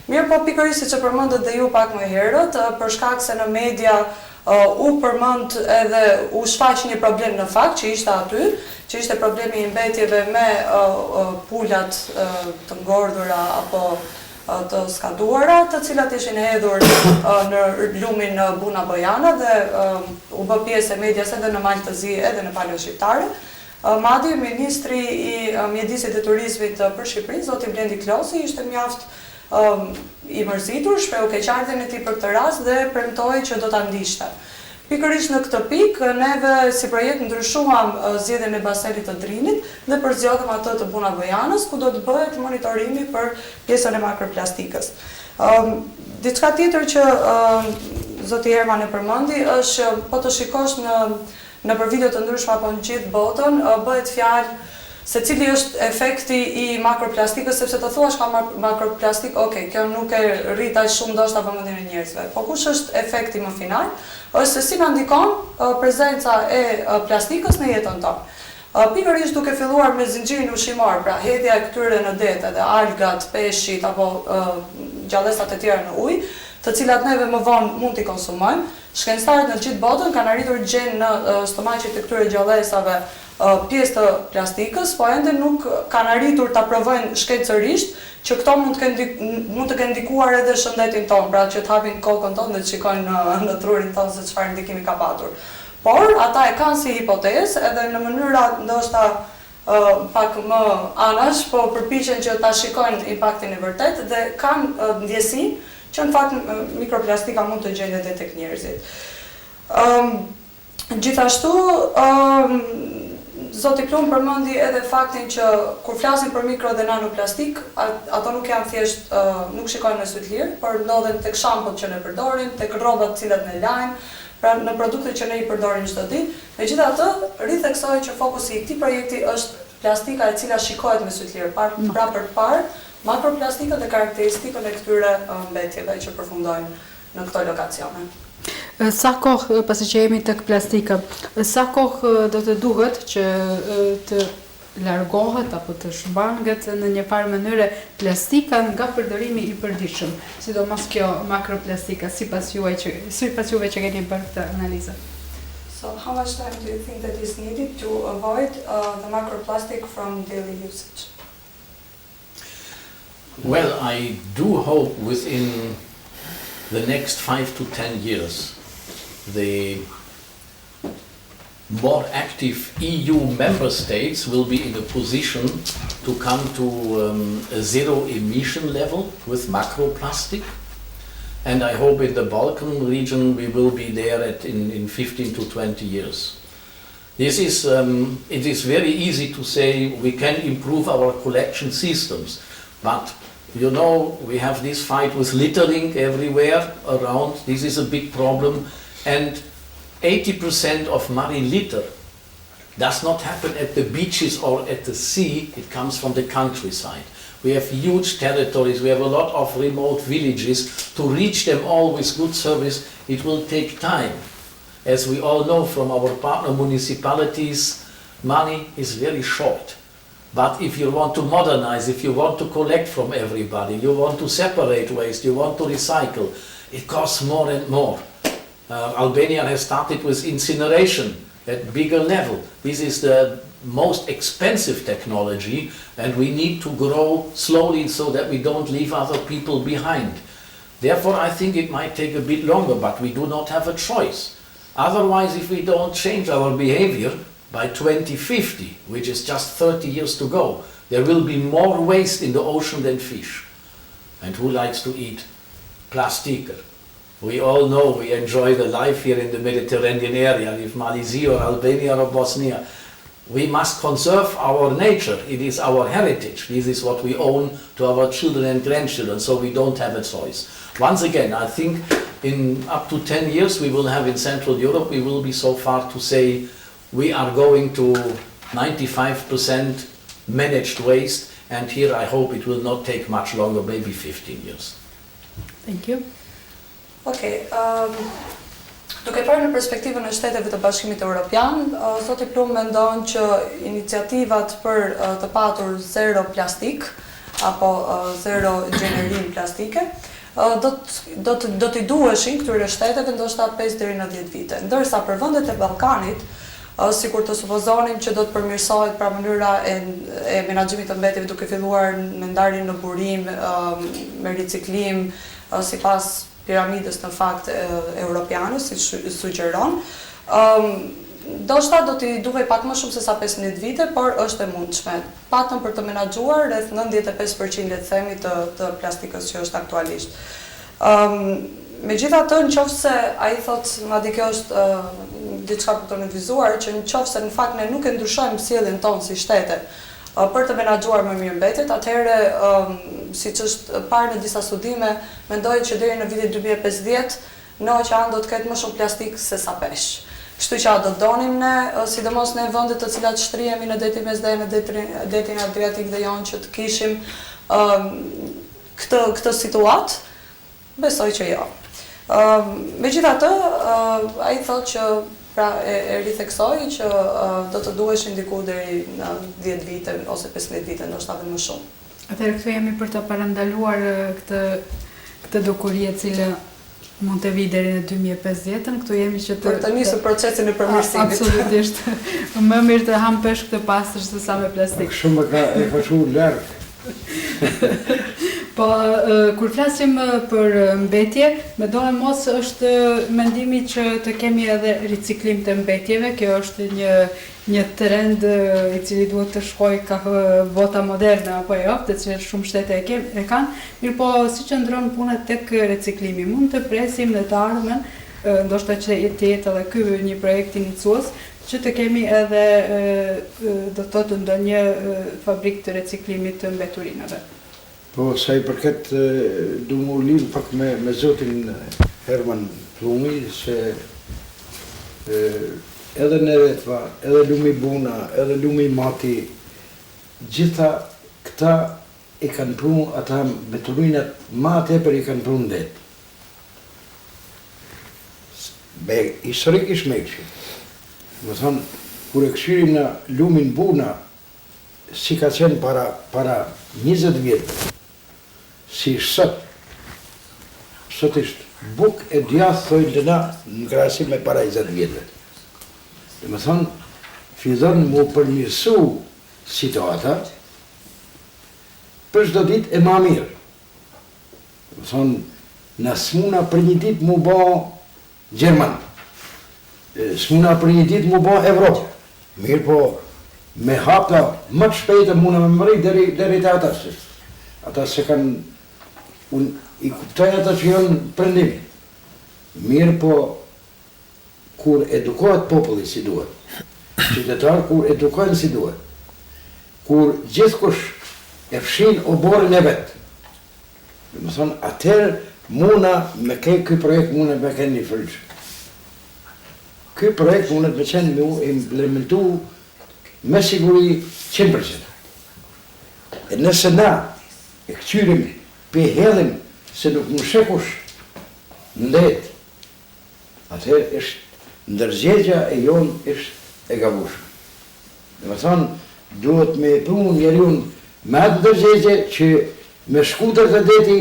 Mirë, po pikërisht siç e përmendët dhe ju pak më herët, për shkak se në media u përmend edhe u shfaq një problem në fakt që ishte aty, që ishte problemi i mbetjeve me pulat të ngordhura apo të skaduara, të cilat ishin hedhur në lumin Buna Bojana dhe u bë pjesë e medias edhe në Malë të Zi edhe në palët shqiptare. Madje ministri i mjedisit dhe turizmit për Shqipëri, zoti Blendi Klosi, ishte mjaft i mërzitur, shprehu keqardhjen e tij për këtë rast dhe premtoi që do ta ndiqte. Pikërisht në këtë pikë, neve si projekt ndryshuam zgjedhjen e basenit të Drinit dhe përzgjodhëm atë të Buna Bojanës, ku do të bëhet monitorimi për pjesën e makroplastikës. Diçka tjetër që zoti Herman e përmendi është po të shikosh në për video të ndryshme apo në gjithë botën, bëhet fjalë se cili është efekti i makroplastikës, sepse të thuash ka makroplastik, kjo nuk e rrit aq shumë ndoshta vëmendjen e njerëzve. Po kush është efekti më final? Është se si na ndikon prezenca e plastikës në jetën tonë. Pikërisht duke filluar me zinxhirin ushqimor, pra hedhja e këtyre në det, edhe algat, peshqit apo gjallësat e tjera në ujë, të cilat neve më vonë mund t'i konsumojmë. Shkencëtarët në gjithë botën kanë arritur gjenë në stomaqet e këtyre gjallësave pjesë të plastikës, po ende nuk kanë arritur ta provojnë shkencërisht që këto mund të kenë ndikuar edhe shëndetin tonë, pra që të hapin kokën tonë dhe të shikojnë në trurin tonë se çfarë ndikimi ka patur. Por ata e kanë si hipotezë edhe në mënyra ndoshta pak më anash, po përpiqen që ta shikojnë impaktin e vërtet dhe kanë ndjesinë që në fakt mikroplastika mund të gjendet edhe tek njerëzit. Gjithashtu, zoti Plum përmendi edhe faktin që kur flasin për mikro dhe nanoplastik, ato nuk janë thjesht, nuk shikojnë me sy të lirë, por ndodhen tek shampot që ne përdorim, tek rrobat të cilat ne lajm, pra në produktet që ne i përdorim çdo ditë. Megjithatë, rri theksoj që fokusi i këtij projekti është plastika e cila shikohet me sy të lirë, pra përpara makroplastikët dhe karakteristikën e këtyre mbetjeve që përfundojnë në këto lokacione. Sa kohë, pasi që jemi tek plastika, sa kohë do të duhet që të largohet apo të shmanget në një farë mënyre plastika nga përdorimi i përditshëm, sidomos kjo makroplastika, sipas juve që keni bërë këtë analizë? So how much time do you think that is needed to avoid the macroplastic from daily usage? Well, I do hope within the next 5 to 10 years the more active EU member states will be in a position to come to a zero emission level with macroplastic. And I hope in the Balkan region we will be there in 15 to 20 years. This is, it is very easy to say we can improve our collection systems, but you know, we have this fight with littering everywhere around. This is a big problem. And 80% of marine litter does not happen at the beaches or at the sea. It comes from the countryside. We have huge territories. We have a lot of remote villages. To reach them all with good service, it will take time. As we all know from our partner municipalities, money is very short. But if you want to modernize, if you want to collect from everybody, you want to separate waste, you want to recycle, it costs more and more. Albania has started with incineration at bigger level. This is the most expensive technology, and we need to grow slowly so that we don't leave other people behind. Therefore, I think it might take a bit longer, but we do not have a choice. Otherwise, if we don't change our behavior, by 2050, which is just 30 years to go, there will be more waste in the ocean than fish. And who likes to eat plastic? We all know we enjoy the life here in the Mediterranean area, if Malaysia or Albania or Bosnia. We must conserve our nature. It is our heritage. This is what we own to our children and grandchildren, so we don't have a choice. Once again, I think in up to 10 years we will have in Central Europe, we will be so far to say we are going to 95% managed waste, and here I hope it will not take much longer, maybe 15 years. Thank you. Okay, duke parë në perspektivën e shteteve të Bashkimit Evropian, zoti Plum mendon që iniciativat për të patur zero plastik apo zero gjenerim plastike do t'i duheshin këtyre shteteve ndoshta 5 deri në 10 vite, ndërsa për vendet e Ballkanit, sikur të supozonim që do të përmirësohet pra mënyra e menaxhimit të mbetjeve duke filluar me ndarjen në burim, me riciklim, sipas piramidës në fakt europiane, si sugjeron. ndoshta do t'i duhej pak më shumë se sa 15 vite, por është e mundshme. Patëm për të menaxhuar rreth 95% le të themi të plastikës që është aktualisht. Megjithatë, nëse ai thotë, madje kjo është diçka për të nënvizuar, që nëse në fakt ne nuk e ndryshojmë sjelljen tonë si shtete për të menaxhuar më mirë mbetjet, atëherë siç është parë në disa studime, mendohet që deri në vitin 2050 në oqean do të ketë më shumë plastik se sa peshë. Kështu që do donim ne, sidomos në vendet të cilat shtrihemi në detin Mesdhe, në detin Adriatik dhe Jon, që të kishim këtë situatë, besoj që jo. Megjithatë, ai thotë që pra e ritheksoi që do të duheshin diku deri në 10 vite ose 15 vite, ndoshta edhe më shumë. Atëherë këtu jemi për të parandaluar këtë dukuri e cila mund të vi deri në 2050-ën, këtu jemi që për të nisur procesin e përmirësimit. Absolutisht. Më mirë të ham peshk të pastër se sa me plastik. Shumë e fashu larg. Po, kur flasim për mbetje, mendohem mos është mendimi që të kemi edhe riciklim të mbetjeve, kjo është një trend i cili duhet të shkojë ka vota moderne apo jo, të cilët shumë shtete e kanë, mirë po si qëndron puna tek riciklimi. Mund të presim në të ardhmen, ndoshta që të jetë edhe ky një projekt iniciues, që të kemi edhe do të thotë ndonjë fabrikë të riciklimit të mbeturinave. Po, sa i përket du mu lidh pak me zotin Herman Plumi, se edhe në Retva, edhe lumi Buna, edhe lumi Mati, gjitha këta i kanë pru, ata mbeturinat ma tepër i kanë pru në det. Historikisht me këshim. Më thonë, kur e këshirim në lumin Buna, si ka qenë para 20 vjetë, si sot ishtë buk e djathë, thojnë të na, në krahasim me para 20 vjetë. Dhe më thonë, fillon mu përmirësu situata, për çdo ditë e ma mirë. Dhe më thonë, në smuna për një ditë mu bo Gjerman, smuna për një ditë mu bo Evropë. Mirë po, me hapta më të shpejtë muna me mëri deri te ata. Ata se kanë, unë i kuptoj ata që janë prendimi. Mirë po, kur edukohet populli si duhet, qytetarë kur edukojnë si duhet, kur gjithkush e fshin oborin e vetë, dhe më thonë, atëherë muna me këj projekt muna me kënë një fërgjë. Këj projekt muna me qenë me implementu me siguri 100%. E nëse na e këqyrim pe hedhim se nuk më shekush në det, atëherë është ndërzgjedhja e jonë është e gabueshme. Dhe më thonë, duhet me punu njeriun me atë ndërzgjedhje që me shkutër të deti,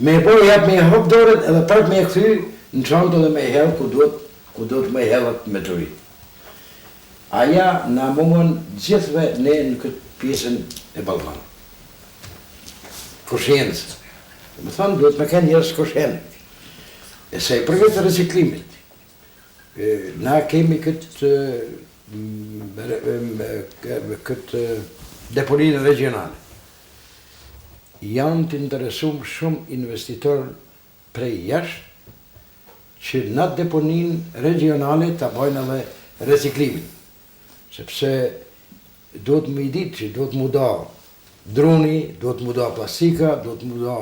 me bojë jap me hop dorën edhe prap me kthy në çantë dhe me hedh ku duhet me hedhat me turi. Aja na mundon gjithve ne në këtë pjesën e Ballkanit. Koshiencë. Dhe më thonë, duhet me kenë njerëz koshienë. E se i përket reciklimit, na kemi këtë deponinë regionale. Janë të interesuar shumë investitorë prej jashtë që në deponinë regionale të bojnë edhe reciklimin. Sepse duhet më i ditë që duhet mu da droni, duhet mu da plastika, duhet mu da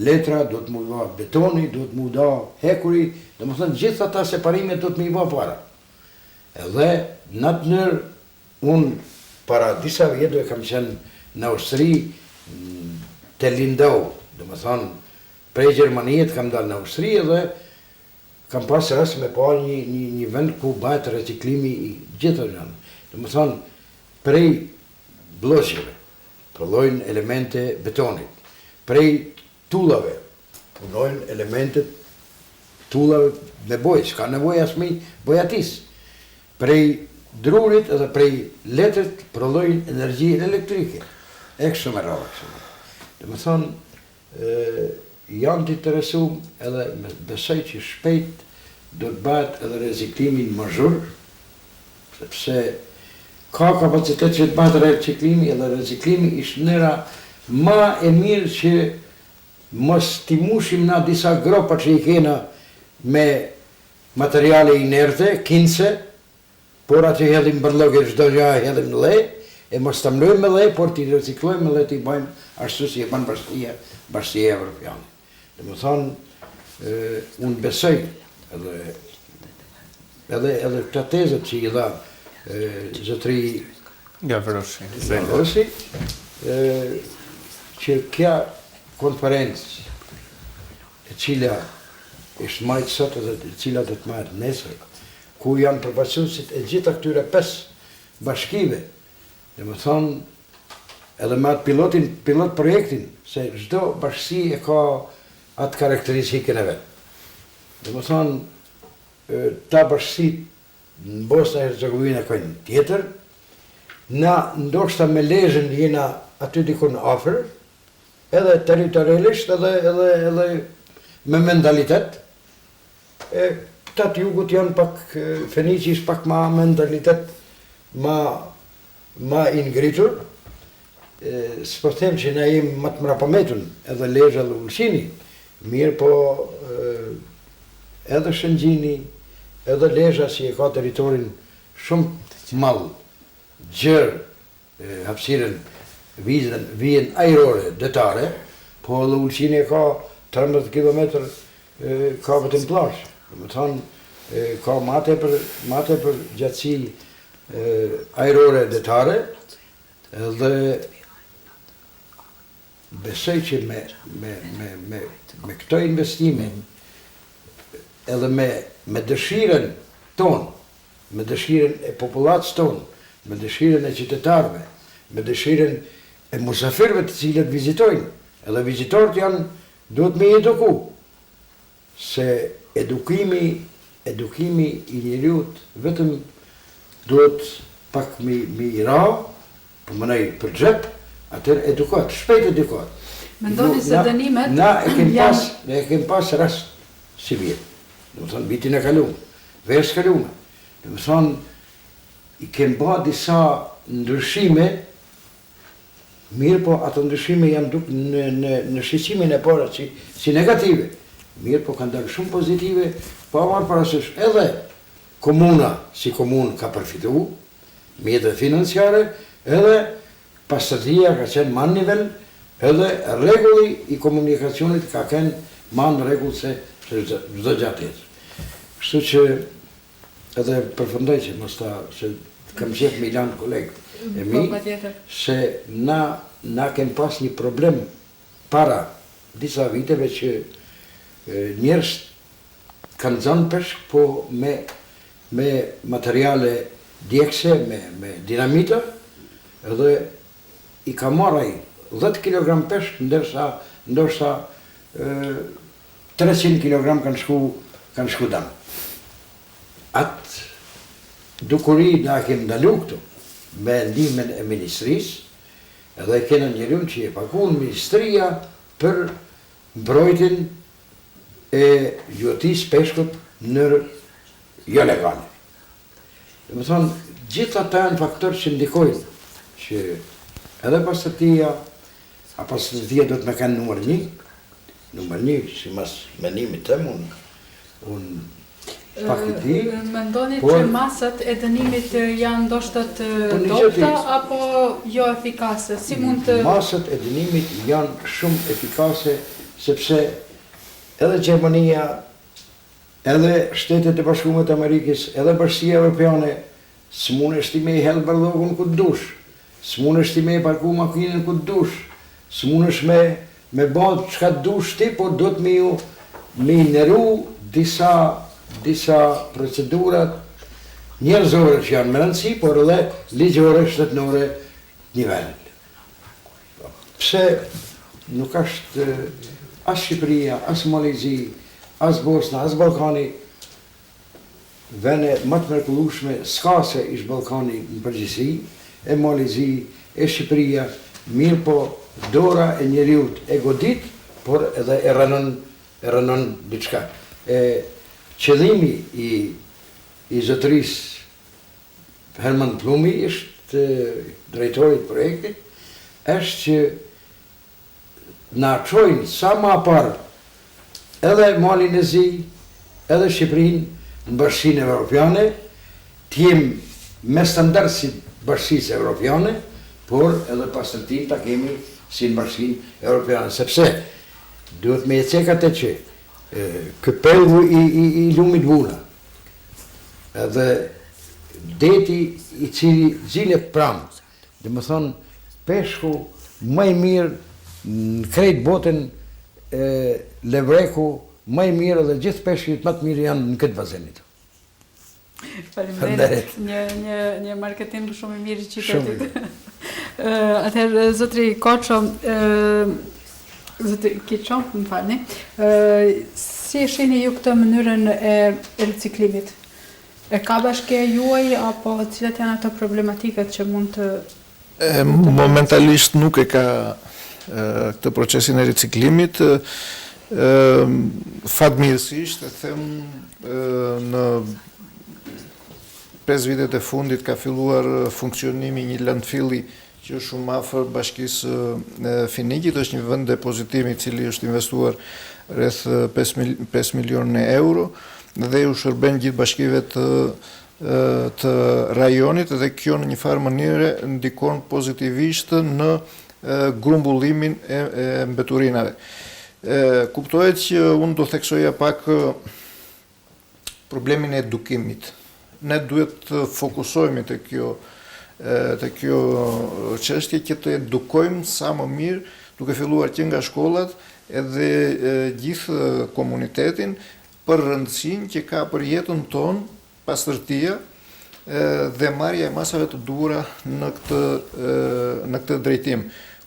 letra, duhet mu da betoni, duhet mu da hekuri, dhe më thënë gjithë ata separimet duhet me i ba para. Edhe në të nërë, unë para disa vjetëve kam qenë në Austri, të Lindau, dhe më thënë prej Gjermanijet kam dalë në Austri edhe kam pasë rast me pa një vend ku bëhet reciklimi i gjithë janë. Dhe më thënë prej bloqeve, përdojnë elemente betonit, prej tullave, përdojnë elementet tullave me bojë, s'ka nevoj asmi bojatis. Prej drurit edhe prej letrit përdojnë energji elektrike. E kështu me radhë. Dhe më thonë, janë të interesum edhe besoj që shpejt do të bëhet edhe reciklimi në mazhur, sepse ka kapacitet që të bëhet reciklimi, edhe reciklimi ishtë mënyra ma e mirë që mos t'i mushim na disa gropa që i kena me materiale inerte, kinse, por atë hedhim bërloge çdo gjë hedhim në le, e mos ta mlojmë me le, por t'i reciklojmë me le, t'i bëjmë ashtu si e bën Bashkia Evropiane. Domethënë, unë besoj edhe këta tezët që i dha zotri Gavroshi, që kja konferencë e cila është majtë sot edhe e cila do të marrë nesër, ku janë përfaqësuesit e gjitha këtyre 5 bashkive, domethënë edhe me atë pilot projektin, se çdo bashkësi e ka atë karakteristikën e vet. Domethënë, ta bashkësit në Bosna e Hercegovina kanë tjetër, na ndoshta me lezhën jena aty dikun afër, edhe territorialisht edhe me mentalitet. Këta të jugut janë pak, Feniqi është pak ma mentalitet ma i ngritur. S'po them që na jemi më të mrapametun, edhe Lezhë edhe Ulqini, mirë po edhe Shëngjini, edhe Lezhë si e ka teritorin shumë mall, gjerë, hapësirën vijen ajrore, detare, po edhe Ulqini e ka 13 km ka vetëm plazh. Domethënë, ka ma tepër gjatësi ajrore detare, edhe besoj që me këto investime, edhe me dëshiren tonë, me dëshiren e popullatës tonë, me dëshiren e qytetarëve, me dëshiren e musafirëve të cilët vizitojnë, edhe vizitorët duhet me eduku, se edukimi i njeriut vetëm duhet pak mi ra, për mënej për gjep, atër edukat, shpejt edukat. Mendoni se dënimet Na e kem pas rast si vjetë, dhe më thonë vitin e kalume, vesh kalume, dhe më thonë i kem ba disa ndryshime, mirë po ato ndryshime janë duk në shqecimin e para si negative, mirë po kanë dalë shumë pozitive, po marë parasysh edhe komuna si komunë ka përfitu, mjetët financiare, edhe pastërtia ka qenë ma nivel, edhe regulli i komunikacionit ka qenë ma në regull se çdo gjatë tjetër. Kështu që edhe përfundoj që mos ta se kam qef me lanë kolegët e mi, se na kem pas një problem para disa viteve që njerëz kanë zënë peshk, po me materiale djekse, me dinamita, edhe i ka marraj 10 kg peshk, ndërsa 300 kg kanë shku dam. Atë dukuri da kem ndalu këtu, me ndihmën e ministrisë, edhe kena njeriun që e pakun ministria për mbrojtjen e gjuhëtisë peshkut në jo legale. Dhe më thonë, gjitha ta janë faktorë që ndikojnë, që edhe pastërtia, a pastërtia do të me kanë numër një, si mas menimit tem, unë pak i di. Mendoni që masat e dënimit janë ndoshta të dobta apo jo efikase? Si mund të... Masat e dënimit janë shumë efikase, sepse edhe Gjermania, edhe Shtetet e Bashkuara të Amerikës, edhe Bashkia Evropiane, s'mundesh ti me i hellë bërllogun ku të dush, s'mundesh ti me i parku makinën ku të dush, s'mundesh me bërë çka të dush ti, por do të me i neru disa procedurat njerëzore që janë më rëndësi, por edhe ligjore shtetërore nivel. Pse nuk është as Shqipëria, as Malezi, as Bosna, as Ballkani, vene më të mrekullueshme s'ka se ish Ballkani në përgjithësi, e Malezi, e Shqipëria, mirë po dora e njeriut e godit, por edhe e rënon diçka. Qëllimi i zotërisë Herman Plumi ishte drejtori i projektit, është që na çojnë sa më parë edhe Malin e Zi, edhe Shqipërinë në Bashkinë Evropiane, të jemi me standard si Bashkisë Evropiane, por edhe pastërtinë ta kemi si në Bashkinë Evropiane, sepse duhet me cekat e që këpelgu i lumit vuna, edhe deti i cili zilet pramë, dhe më thonë peshku më i mirë në krejt botën, levreku më i mirë dhe gjithë peshkit më të mirë janë në këtë bazenit. Faleminderit. Një marketing shumë i mirë i qytetit. Atëherë, zotri Koço, zotri Kiço, më falni, si e shihni ju këtë mënyrën e riciklimit? E ka bashkia juaj apo cilat janë ato problematikat që mund të... Momentalisht nuk e ka këtë procesin e riciklimit. Fatmirësisht, e them, në 5 vitet e fundit ka filluar funksionimi një landfilli që është shumë afër bashkisë Finikit, është një vend depozitimi i cili është investuar rreth 5 milionë euro dhe u shërben gjithë bashkive të rajonit dhe kjo në një farë mënyre ndikon pozitivisht në grumbullimin e mbeturinave. Kuptohet që unë do theksoja pak problemin e edukimit. Ne duhet të fokusohemi të kjo çështje që të edukojmë sa më mirë, duke filluar që nga shkollat edhe gjithë komunitetin për rëndësinë që ka për jetën tonë pastërtia dhe marrja e masave të duhura në këtë drejtim.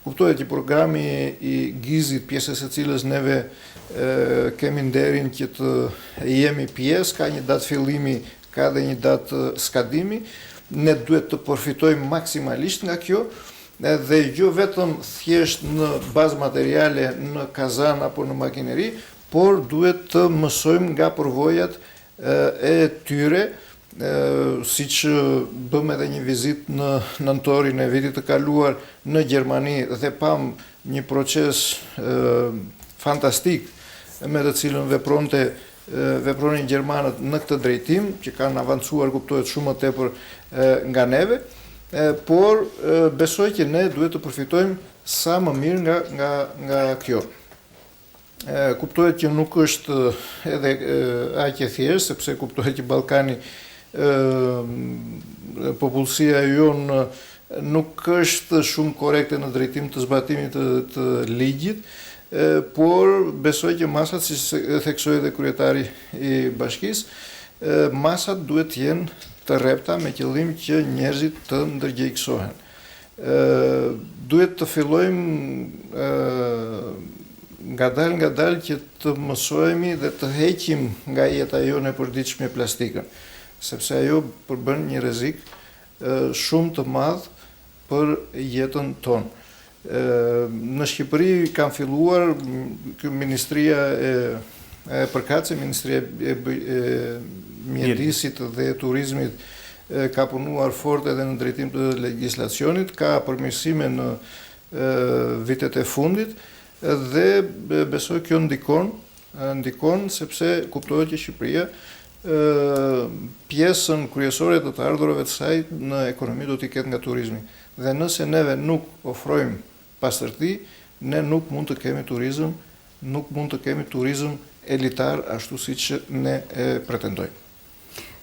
Kuptohet që programi i Gizit, pjesës e cilës neve kemi nderin që të jemi pjesë, ka një datë fillimi, ka dhe një datë skadimi, ne duhet të përfitojmë maksimalisht nga kjo, dhe jo vetëm thjesht në bazë materiale, në kazan apo në makineri, por duhet të mësojmë nga përvojat e tyre, si që bëm edhe një vizit në nëntorin e vitit të kaluar në Gjermani dhe pam një proces fantastik me të cilën vepronin Gjermanët në këtë drejtim, që kanë avancuar kuptohet shumë më tepër nga neve, por besoj që ne duhet të përfitojmë sa më mirë nga kjo. Kuptohet që nuk është edhe aq e thjeshtë, sepse kuptohet që Ballkani, popullsia jonë nuk është shumë korekte në drejtim të zbatimit të ligjit, por besoj që masat, si theksoi dhe kryetari i bashkisë, masat duhet të jenë të rrepta me qëllim që njerëzit të ndërgjegjësohen. Duhet të fillojmë ngadalë që të mësojmë dhe të heqim nga jeta jone e përditshme plastikën, sepse ajo përbën një rrezik shumë të madh për jetën tonë. Në Shqipëri kanë filluar Ministria e përkatëse, Ministria e Mjedisit dhe Turizmit ka punuar fort edhe në drejtim të legjislacionit, ka përmirësime në vitet e fundit dhe besoj kjo ndikon sepse kuptohet që Shqipëria pjesën kryesore të ardhurave të saj në ekonomi do t'i ketë nga turizmi. Dhe nëse neve nuk ofrojmë pastërti, ne nuk mund të kemi turizëm elitar ashtu si që ne pretendojmë.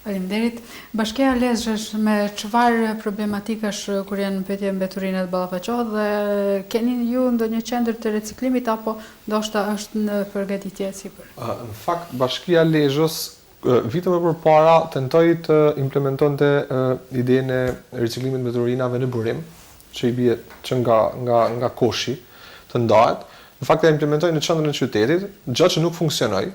Faleminderit. Bashkia Lezhësh me çfarë problematikash kur janë në pyetje mbeturinat ballafaqohet dhe keni ju ndonjë qendër të riciklimit apo ndoshta është në përgatitje sipër? Në fakt Bashkia Lezhës viteve përpara tentoi të implementonte idenë e riciklimit mbeturinave në burim, që i bie që nga koshi të ndahet. Në fakt e implementoi në qendrën e qytetit, gjë që nuk funksionoi.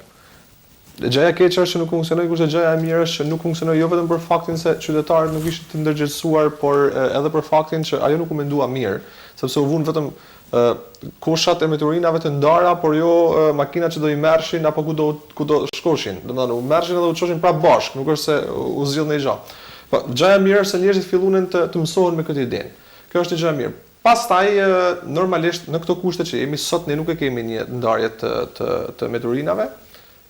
Gjëja e keqe është që nuk funksionoi, kurse gjëja e mirë është që nuk funksionoi jo vetëm për faktin se qytetarët nuk ishin të ndërgjegjësuar, por edhe për faktin që ajo nuk u mendua mirë, sepse u vun vetëm koshat e mbeturinave të ndara, por jo makinat që do i merrshin apo ku do shkoshin. Domethënë u merrshin edhe u çoshin prapë bashkë, nuk është se u zgjidh ndonjë gjë. Po, gjëja e mirë është se njerëzit fillunin të mësohen me këtë idenë. Kjo është një gjë e mirë. Pastaj normalisht në këto kushte që jemi sot ne nuk e kemi një ndarje të mbeturinave.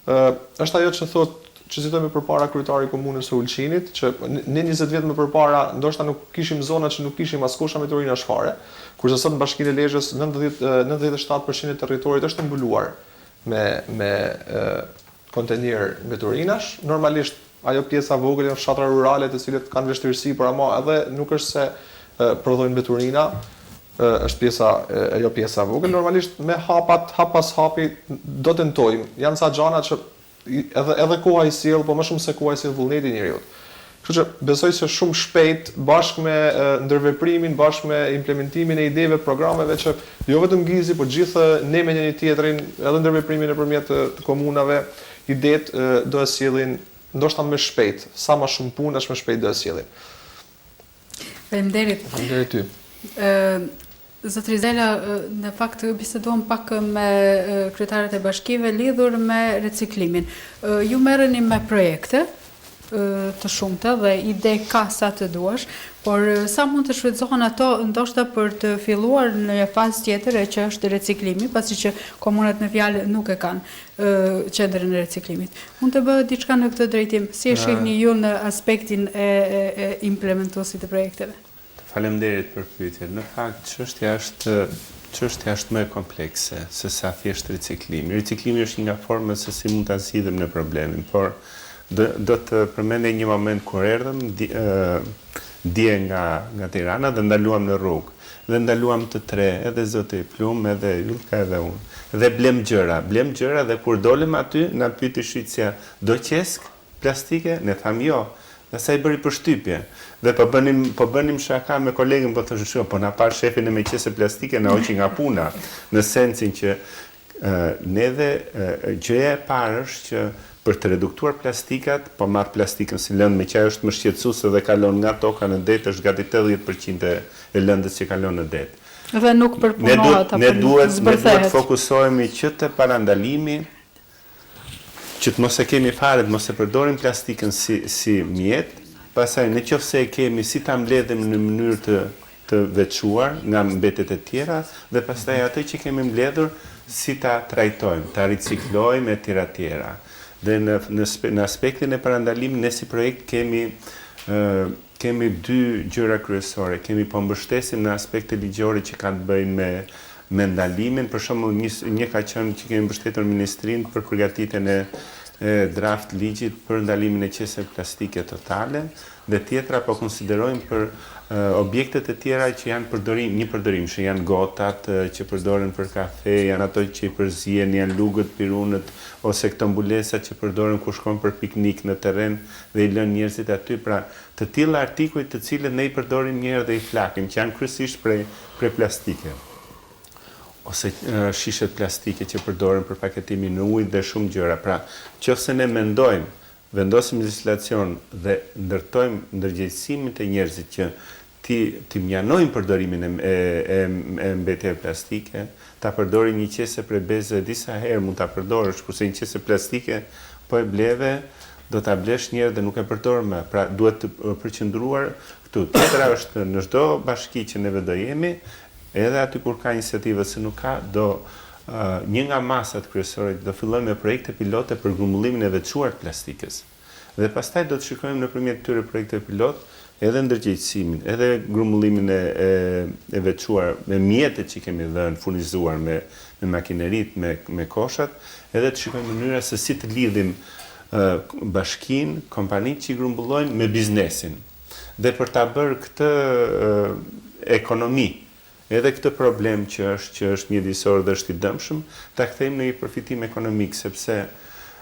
Është ajo që thotë që zitojmë përpara kryetari i komunës së Ulqinit, që ne 20 vjet më përpara ndoshta nuk kishim zona që nuk kishim askush mbeturinash fare, kurse sot në Bashkinë e Lezhës 97% e territorit është mbuluar me kontenier mbeturinash. Normalisht ajo pjesa vogël janë fshatra rurale të cilët kanë vështirësi, por ama edhe nuk është se prodhojnë mbeturina, është ajo pjesa vogël. Normalisht me hap pas hapi do tentojmë. Janë sa gjana që edhe koha i sjell, po më shumë se koha i sjell vullneti i njeriu. Kështu që besoj se shumë shpejt bashkë me ndërveprimin, bashkë me implementimin e ideve, programeve që jo vetëm Gizi, por gjithë ne me njëri tjetrin, edhe ndërveprimin nëpërmjet të komunave, idetë do e sjellin ndoshta më shpejt, sa më shumë punë as më shpejt do e sjellin. Faleminderit. Faleminderit ty. Zotri Zela, në fakt biseduam pak me kryetarët e bashkive lidhur me reciklimin. Ju merreni me projekte të shumta dhe ide ka sa të duash, por sa mund të shfrytëzohen ato ndoshta për të filluar në një fazë tjetër që është reciklimi, pasi që komunat në fjalë nuk e kanë qendrën e reciklimit. Mund të bëhet diçka në këtë drejtim? Si e shihni ju në aspektin e implementuesit të projekteve? Faleminderit për pyetjen. Në fakt, çështja është më komplekse se sa thjesht riciklimi. Riciklimi është një nga format se si mund ta zgjidhim në problemin, por do të përmendej një moment kur erdhëm dje nga Tirana dhe ndaluam në rrugë. Dhe ndaluam të tre, edhe zoti Plum, edhe Ylka, edhe unë. Dhe blem gjëra dhe kur dolëm aty, na pyeti shitja, do qesk plastike? Ne tham jo. Dhe sa i bëri përshtypje. Dhe po bënim shaka me kolegën, po thoshin shumë, po na par shefin e me qese plastike na hoqi nga puna, në sensin që neve gjëja e parë është që për të reduktuar plastikat, po marr plastikën si lëndë me qaj është më shqetësuese dhe kalon nga toka në det, është gati 80% e lëndës që kalon në det. Dhe nuk përpunohet apo ne duhet fokusohemi që te parandalimi, që të mos e kemi fare, të mos e përdorim plastikën si mjet, pastaj në qoftë se e kemi si ta mbledhim në mënyrë të veçuar nga mbetet e tjera dhe pastaj atë që kemi mbledhur si ta trajtojmë, ta riciklojmë e tjera. Dhe në aspektin e parandalimit ne si projekt kemi dy gjëra kryesore. Kemi po mbështesim në aspekte ligjore që kanë të bëjnë me ndalimin. Për shembull, një ka qenë që kemi mbështetur ministrinë për përgatitjen e draft ligjit për ndalimin e qeseve plastike totale, dhe tjetra po konsiderojmë për objektet e tjera që janë një përdorim, që janë gotat që përdoren për kafe, janë ato që i përzihen, janë lugët, pirunët, ose këto mbulesat që përdoren kur shkon për piknik në terren dhe i lën njerëzit aty, pra të tilla artikuj të cilët ne i përdorim një herë dhe i flakim, që janë kryesisht prej plastike. Ose shishet plastike që përdoren për paketimin në ujë dhe shumë gjëra. Pra, nëse ne vendosim legjislacion dhe ndërtojmë ndërgjegjësimin e njerëzit që ti mjanojnë përdorimin e mbetjeve plastike, ta përdorin një qese prej bezëve disa herë mund ta përdorësh, kurse një qese plastike po e bleve, do ta blesh një herë dhe nuk e përdor më. Pra, duhet të përqendruar këtu. Tjetra është në çdo bashki që neve do jemi, edhe aty kur ka iniciativë se nuk ka, një nga masat kryesore do fillojmë me projekte pilote për grumbullimin e veçuar të plastikës. Dhe pastaj do të shikojmë nëpërmjet këtyre projekteve pilot edhe ndërgjegjësimin, edhe grumbullimin e veçuar me mjetet që kemi dhënë furnizuar me makineritë, me koshat, edhe të shikojmë mënyra se si të lidhim bashkinë, kompanitë që grumbullojnë me biznesin. Dhe për ta bërë këtë ekonomi, edhe këtë problem që është mjedisor dhe është i dëmshëm, ta kthejmë në një përfitim ekonomik, sepse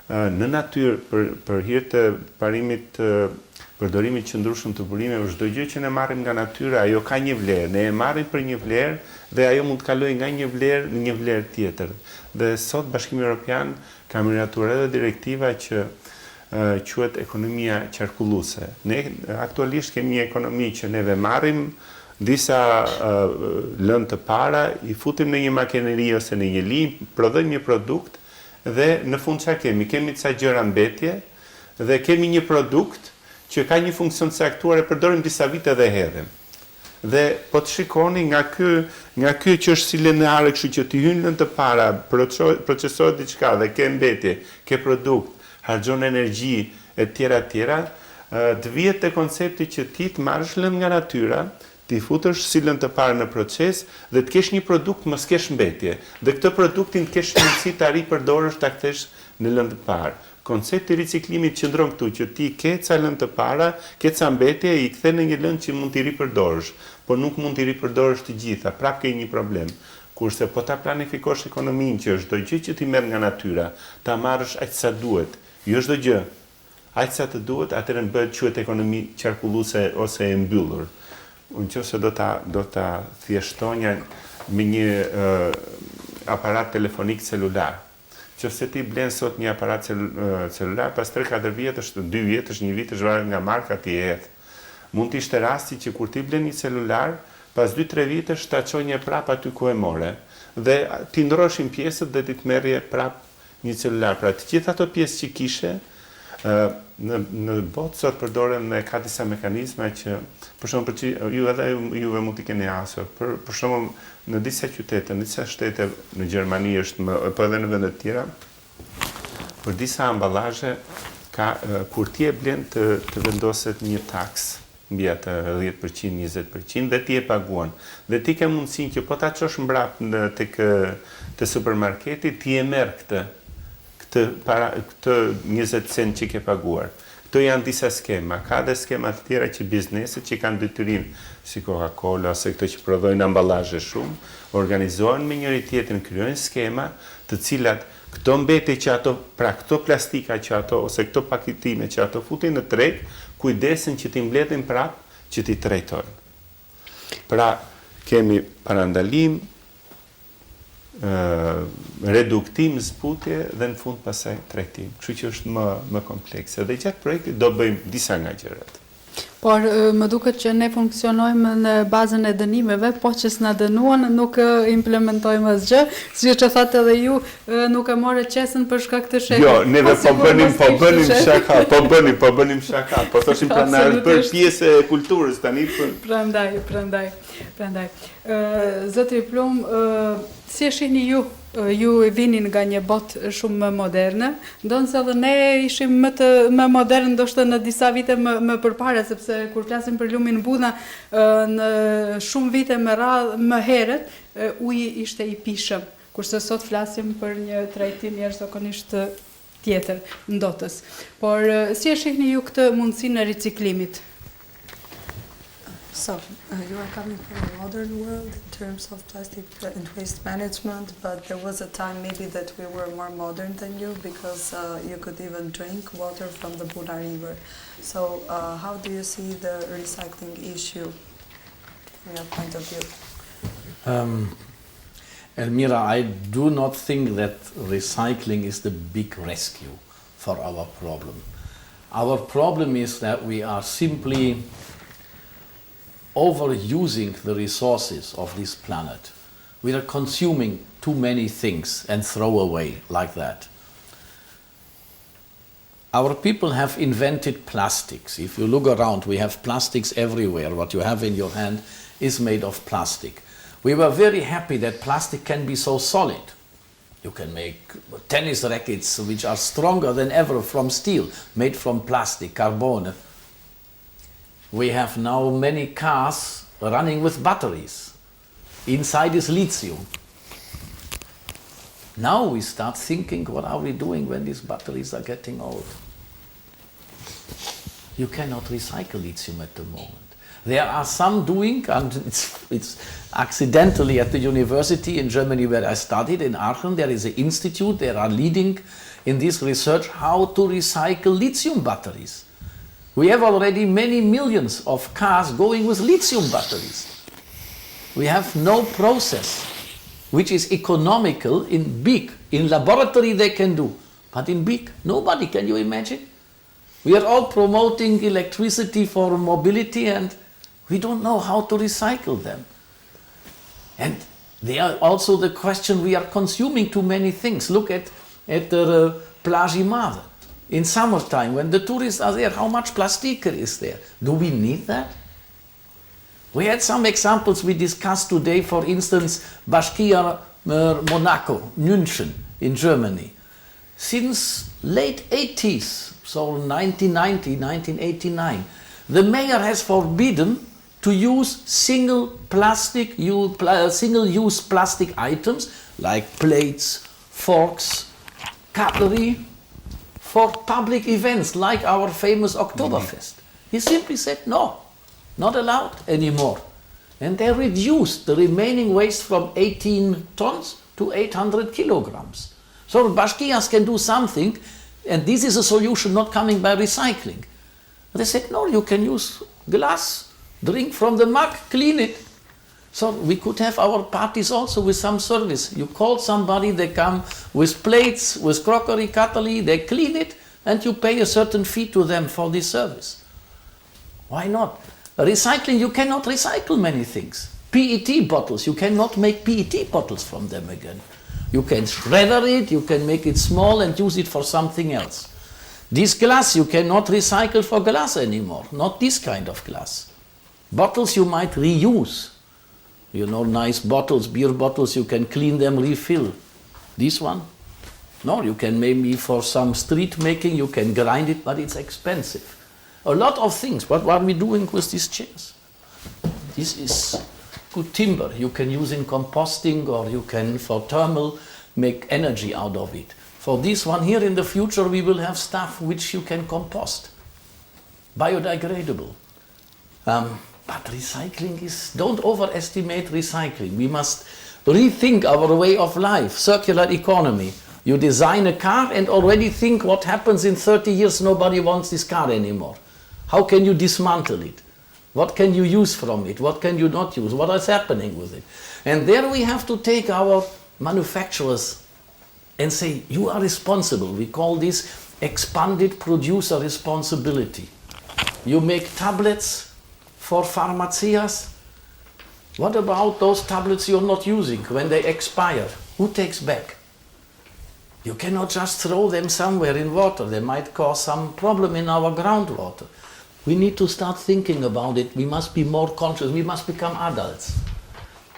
në natyrë për hir të parimit përdorimit qëndrueshëm të burimeve, çdo gjë që ne marrim nga natyra, ajo ka një vlerë. Ne e marrim për një vlerë dhe ajo mund të kalojë nga një vlerë në një vlerë tjetër. Dhe sot Bashkimi Evropian ka miratuar edhe direktiva që quhet ekonomia qarkulluese. Ne aktualisht kemi një ekonomi që neve marrim disa lëndë të para, i futim në një makineri ose në një linjë, prodhojmë një produkt dhe në fund çfarë kemi? Kemi ca gjëra mbetje dhe kemi një produkt që ka një funksion caktuar, e përdorim disa vite dhe hedhim. Dhe po të shikoni nga ky që është si lineare, kështu që ti hyn lënë të para, procesohet diçka dhe ke mbetje, ke produkt, harxhon energji e tjera, të vihet te koncepti që ti të marrësh lënë nga natyra, ti futesh si lënë të parë në proces dhe të kesh një produkt, mos kesh mbetje. Dhe këtë produktin të kesh mundësi ta ripërdorësh, ta kthesh në lënë të parë. Koncepti i riciklimit qëndron këtu, që ti ke ca lënë të para, ke ca mbetje, i kthe në një lënë që mund t'i ripërdorësh, por nuk mund t'i ripërdorësh të gjitha, prap ke një problem. Kurse po ta planifikosh ekonominë që çdo gjë që ti merr nga natyra, ta marrësh aq sa duhet, jo çdo gjë. Aq sa të duhet, atëherë bëhet quhet ekonomi qarkulluese ose e mbyllur. Unë që se do ta thjeshtonja me një aparat telefonik celular. Që se ti blen sot një aparat celular, pas 3-4 vjetësh, 2 vjetësh, 1 vit, zhvaret nga marka ti e hedh. Mund të ishte rasti që kur ti blen një celular, pas 2-3 vjetësh ta çonje prap aty ku e more. Dhe ti ndroshin pjesët dhe ti të merrje prap një celular. Pra të gjitha ato pjesë që kishe, në botë sot përdoren dhe ka disa mekanizma që, për shembull, juve mund t'i keni asur, për shembull, në disa qytete, në disa shtete, në Gjermani është, po edhe në vende të tjera, për disa amballazhe, kur ti e blen të vendoset një taks mbi atë 10%, 20% dhe ti e paguan. Dhe ti ke mundësinë që po ta çosh mbrap te supermarketi, ti e merr këtë 20 cent që ke paguar. Këto janë disa skema. Ka dhe skema të tjera që bizneset që kanë detyrim, si Coca-Cola ose këto që prodhojnë amballazhe shumë, organizohen me njëri tjetrin, krijojnë skema të cilat këto mbetje që ato, pra këto plastika që ato ose këto paketime që ato futin në treg, kujdesen që ti mbledhin prap që ti trajtojnë. Pra kemi parandalim, reduktim, zbutje dhe në fund pasaj trajtim. Kështu që është më komplekse. Dhe gjatë projektit do bëjmë disa nga gjërat. Por më duket që ne funksionojmë në bazën e dënimeve, po që s'na dënuan, nuk implementojmë asgjë, si që thatë edhe ju, nuk e more qesën për shkak të shekut. Jo, neve po bënim shaka, po thoshim pra na është bërë pjesë e kulturës tani. Prandaj. Zotri Plum, si e shihni ju vinin nga një botë shumë më moderne, ndonë se dhe ne ishim më modern, ndoshta në disa vite më përpara, sepse kur flasim për lumin Budha, në shumë vite më herët, uji ishte i pishëm, kurse sot flasim për një trajtim jashtëzakonisht tjetër, ndotës. Por si e shihni ju këtë mundësinë e riciklimit? So, you are coming from a modern world in terms of plastic and waste management, but there was a time maybe that we were more modern than you because you could even drink water from the Buna River. So, how do you see the recycling issue from your point of view? Elmira, I do not think that recycling is the big rescue for our problem. Our problem is that we are simply overusing the resources of this planet. We are consuming too many things and throw away like that. Our people have invented plastics. If you look around, we have plastics everywhere. What you have in your hand is made of plastic. We were very happy that plastic can be so solid. You can make tennis rackets which are stronger than ever from steel, made from plastic, carbon. We have now many cars running with batteries. Inside is lithium. Now we start thinking, what are we doing when these batteries are getting old? You cannot recycle lithium at the moment. There are some doing, and it's accidentally at the university in Germany where I studied, in Aachen, there is an institute, they are leading in this research how to recycle lithium batteries. We have already many millions of cars going with lithium batteries. We have no process which is economical in big. In laboratory they can do, but in big, nobody, can you imagine? We are all promoting electricity for mobility and we don't know how to recycle them. And there are also the question, we are consuming too many things. Look at the plagimade. in summertime when the tourists are there, how much plastic is there? Do we need that? We had some examples we discussed today, for instance, Bashkia, Monaco, München in Germany. Since late 80s, so 1990, 1989, the mayor has forbidden to use single-use plastic items like plates, forks, cutlery for public events like our famous Oktoberfest. He simply said no, not allowed anymore. And they reduced the remaining waste from 18 tons to 800 kilograms. So Bashkias can do something, and this is a solution not coming by recycling. They said, no, you can use glass, drink from the mug, clean it. So we could have our parties also with some service. You call somebody, they come with plates, with crockery, cutlery, they clean it, and you pay a certain fee to them for this service. Why not? Recycling, you cannot recycle many things. PET bottles, you cannot make PET bottles from them again. You can shredder it, you can make it small and use it for something else. This glass, you cannot recycle for glass anymore, not this kind of glass. Bottles you might reuse. You know, nice bottles, beer bottles, you can clean them, refill. This one? No, you can maybe for some street making, you can grind it, but it's expensive. A lot of things. What are we doing with these chairs? This is good timber. You can use in composting, or you can, for thermal, make energy out of it. For this one here in the future, we will have stuff which you can compost. Biodegradable. But recycling is, don't overestimate recycling. We must rethink our way of life, circular economy. You design a car and already think what happens in 30 years, nobody wants this car anymore. How can you dismantle it? What can you use from it? What can you not use? What is happening with it? And there we have to take our manufacturers and say, you are responsible. We call this expanded producer responsibility. You make tablets for pharmacias. What about those tablets you're not using when they expire? Who takes back? You cannot just throw them somewhere in water. They might cause some problem in our groundwater. We need to start thinking about it. We must be more conscious. We must become adults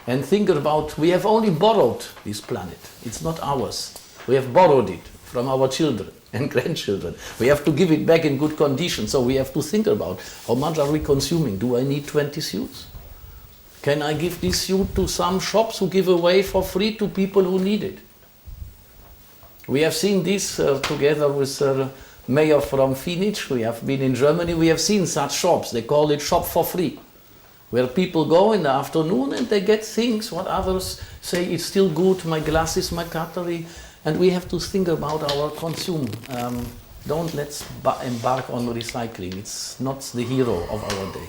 and think about, we have only borrowed this planet. It's not ours. We have borrowed it from our children and grandchildren. We have to give it back in good condition. So we have to think about, how much are we consuming? Do I need 20 suits? Can I give this suit to some shops who give away for free to people who need it? We have seen this together with Mayor from Phoenix. We have been in Germany. We have seen such shops. They call it shop for free, where people go in the afternoon and they get things what others say it's still good, my glasses, my cutlery. And we have to think about our consume. Let's embark on recycling. It's not the hero of our day.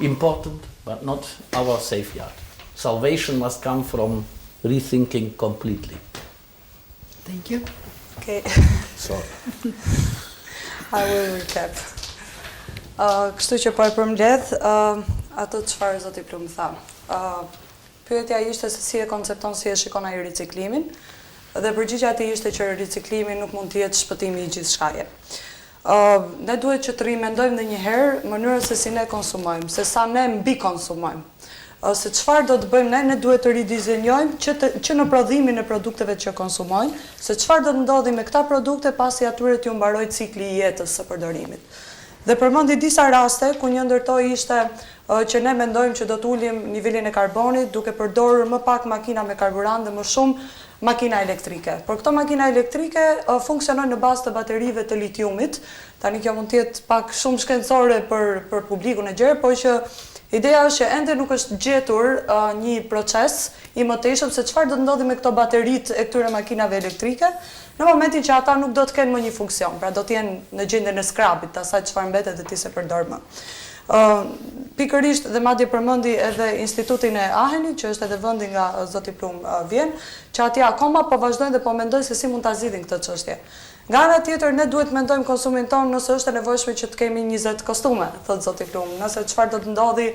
Important, but not our safeguard. Salvation must come from rethinking completely. Thank you. Okay. Sorry. I will recap. Kështu që po e përmbledh ato çfarë zoti Plum tha. Pyetja ishte se si e koncepton, si e shikon ai riciklimin, dhe përgjigjja e tij ishte që riciklimi nuk mund të jetë shpëtimi i gjithçkaje. Ne duhet që të rimendojmë ndonjëherë mënyrën se si ne konsumojmë, se sa ne mbi konsumojmë. Se çfarë do të bëjmë ne duhet të ridizenjojmë që në prodhimin e produkteve që konsumojmë, se çfarë do të ndodhi me këta produkte pasi atyre t'ju mbaroj cikli i jetës së përdorimit. Dhe përmendi disa raste ku një ndërtoj ishte që ne mendojmë që do të ulim nivelin e karbonit duke përdorur më pak makina me karburant dhe më shumë makina elektrike. Por këto makina elektrike funksionojnë në bazë të baterive të litiumit. Tani kjo mund të jetë pak shumë shkencore për publikun e gjerë, por që ideja është që ende nuk është gjetur një proces i mëtejshëm se çfarë do të ndodhi me këto bateritë e këtyre makinave elektrike në momentin që ata nuk do të kenë më një funksion, pra do të jenë në gjendjen e skrapit, asaj çfarë mbetet dhe ti se përdor më. Pikërisht dhe madje përmendi edhe institutin e Ahenit, që është edhe vendi nga zoti Plum vjen, që atje akoma po vazhdojnë dhe po mendojnë se si mund ta zgjidhin këtë çështje. Nga ana tjetër, ne duhet mendojmë konsumin tonë nëse është e nevojshme që të kemi 20 kostume, thot zoti Plum, nëse çfarë do të ndodhi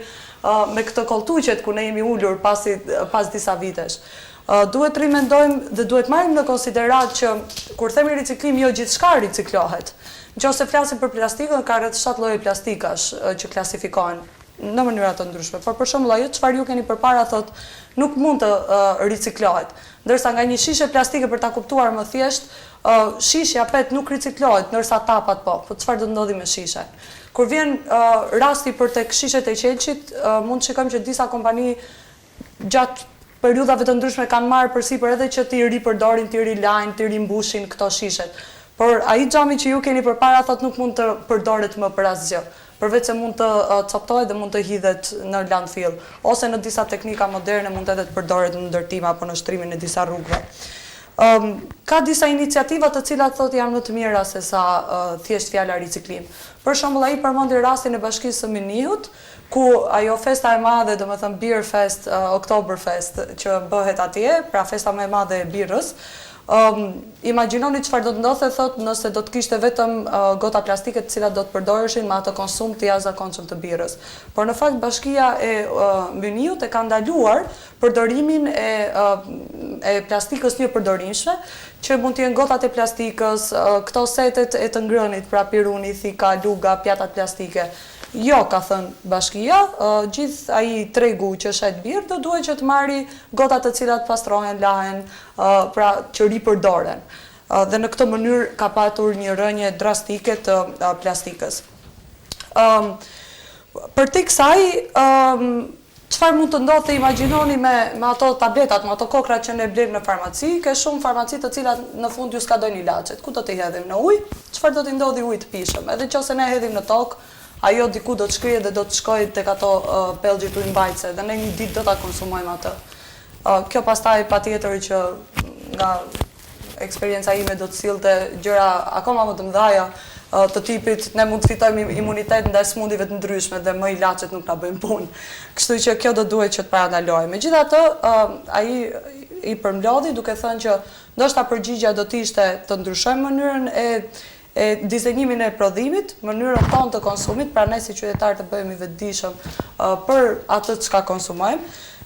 me këtë kolltuqet ku ne jemi ulur pas disa vitesh. Duhet rimendojmë dhe duhet marrim në konsiderat që kur themi riciklim, jo gjithçka riciklohet. Nëse flasim për plastikën, ka rreth 7 lloje plastikash që klasifikohen në mënyra të ndryshme. Por për shembull, ajo çfarë ju keni përpara thot nuk mund të riciklohet. Ndërsa nga një shishe plastike, për ta kuptuar më thjesht, shishja PET nuk riciklohet, ndërsa tapat po. Po çfarë do të ndodhi me shishen? Kur vjen rasti për tek shishet e qelçit, mund të shikojmë që disa kompani gjatë periudhave të ndryshme kanë marrë përsipër edhe që t'i ripërdorin, t'i rilajnë, t'i rimbushin këto shishet. Por ai xhami që ju keni përpara thot nuk mund të përdoret më për asgjë, përveç se mund të coptohet dhe mund të hidhet në landfill, ose në disa teknika moderne mund edhe të përdoret në ndërtim apo në shtrimin e disa rrugëve. Ka disa iniciativa të cilat thot janë më të mira se sa thjesht fjala riciklim. Për shembull, ai përmendi rastin e Bashkisë së Minihut, ku ajo festa e madhe, domethënë Beer Fest, Oktoberfest që bëhet atje, pra festa më e madhe e birrës. Imagjinoni çfarë do të ndodhte thot nëse do të kishte vetëm gota plastike të cilat do të përdoreshin me atë konsum të jashtëzakonshëm të birrës. Por në fakt Bashkia e Minihut e ka ndaluar përdorimin e plastikës një përdorimshme, që mund të jenë gotat e plastikës, këto setet e të ngrënit, pra piruni, thika, luga, pjatat plastike. Jo, ka thënë Bashkia, gjithë ai tregu që shet birë do duhet që të marri gotat të cilat pastrohen, lahen, pra që ripërdoren. Dhe në këtë mënyrë ka patur një rënje drastike të plastikës. Për te kësaj, çfarë mund të ndodhte, imagjinoni me ato tabletat, me ato kokrat që ne blejmë në farmaci, ke shumë farmaci të cilat në fund ju skadojnë ilaçet. Ku do t'i hedhim në ujë? Çfarë do t'i ndodhi ujit të pishëm? Edhe nëse ne hedhim në tokë, ajo diku do të shkryhet dhe do të shkojë tek ato pellgjit ujëmbajtëse dhe ne një ditë do ta konsumojmë atë. Kjo pastaj patjetër që nga eksperienca ime do të sillte gjëra akoma më të mëdha të tipit ne mund të fitojmë imunitet ndaj sëmundjeve të ndryshme dhe më ilaçet nuk na bëjnë punë. Kështu që kjo do duhet që të parandalohet. Megjithatë, ai i përmblodhi duke thënë që ndoshta përgjigjja do të ishte të ndryshojmë mënyrën e dizenjimin e prodhimit, mënyrën tonë të konsumit, pra ne si qytetarë të bëhemi vetëdijshëm për atë çka konsumojmë.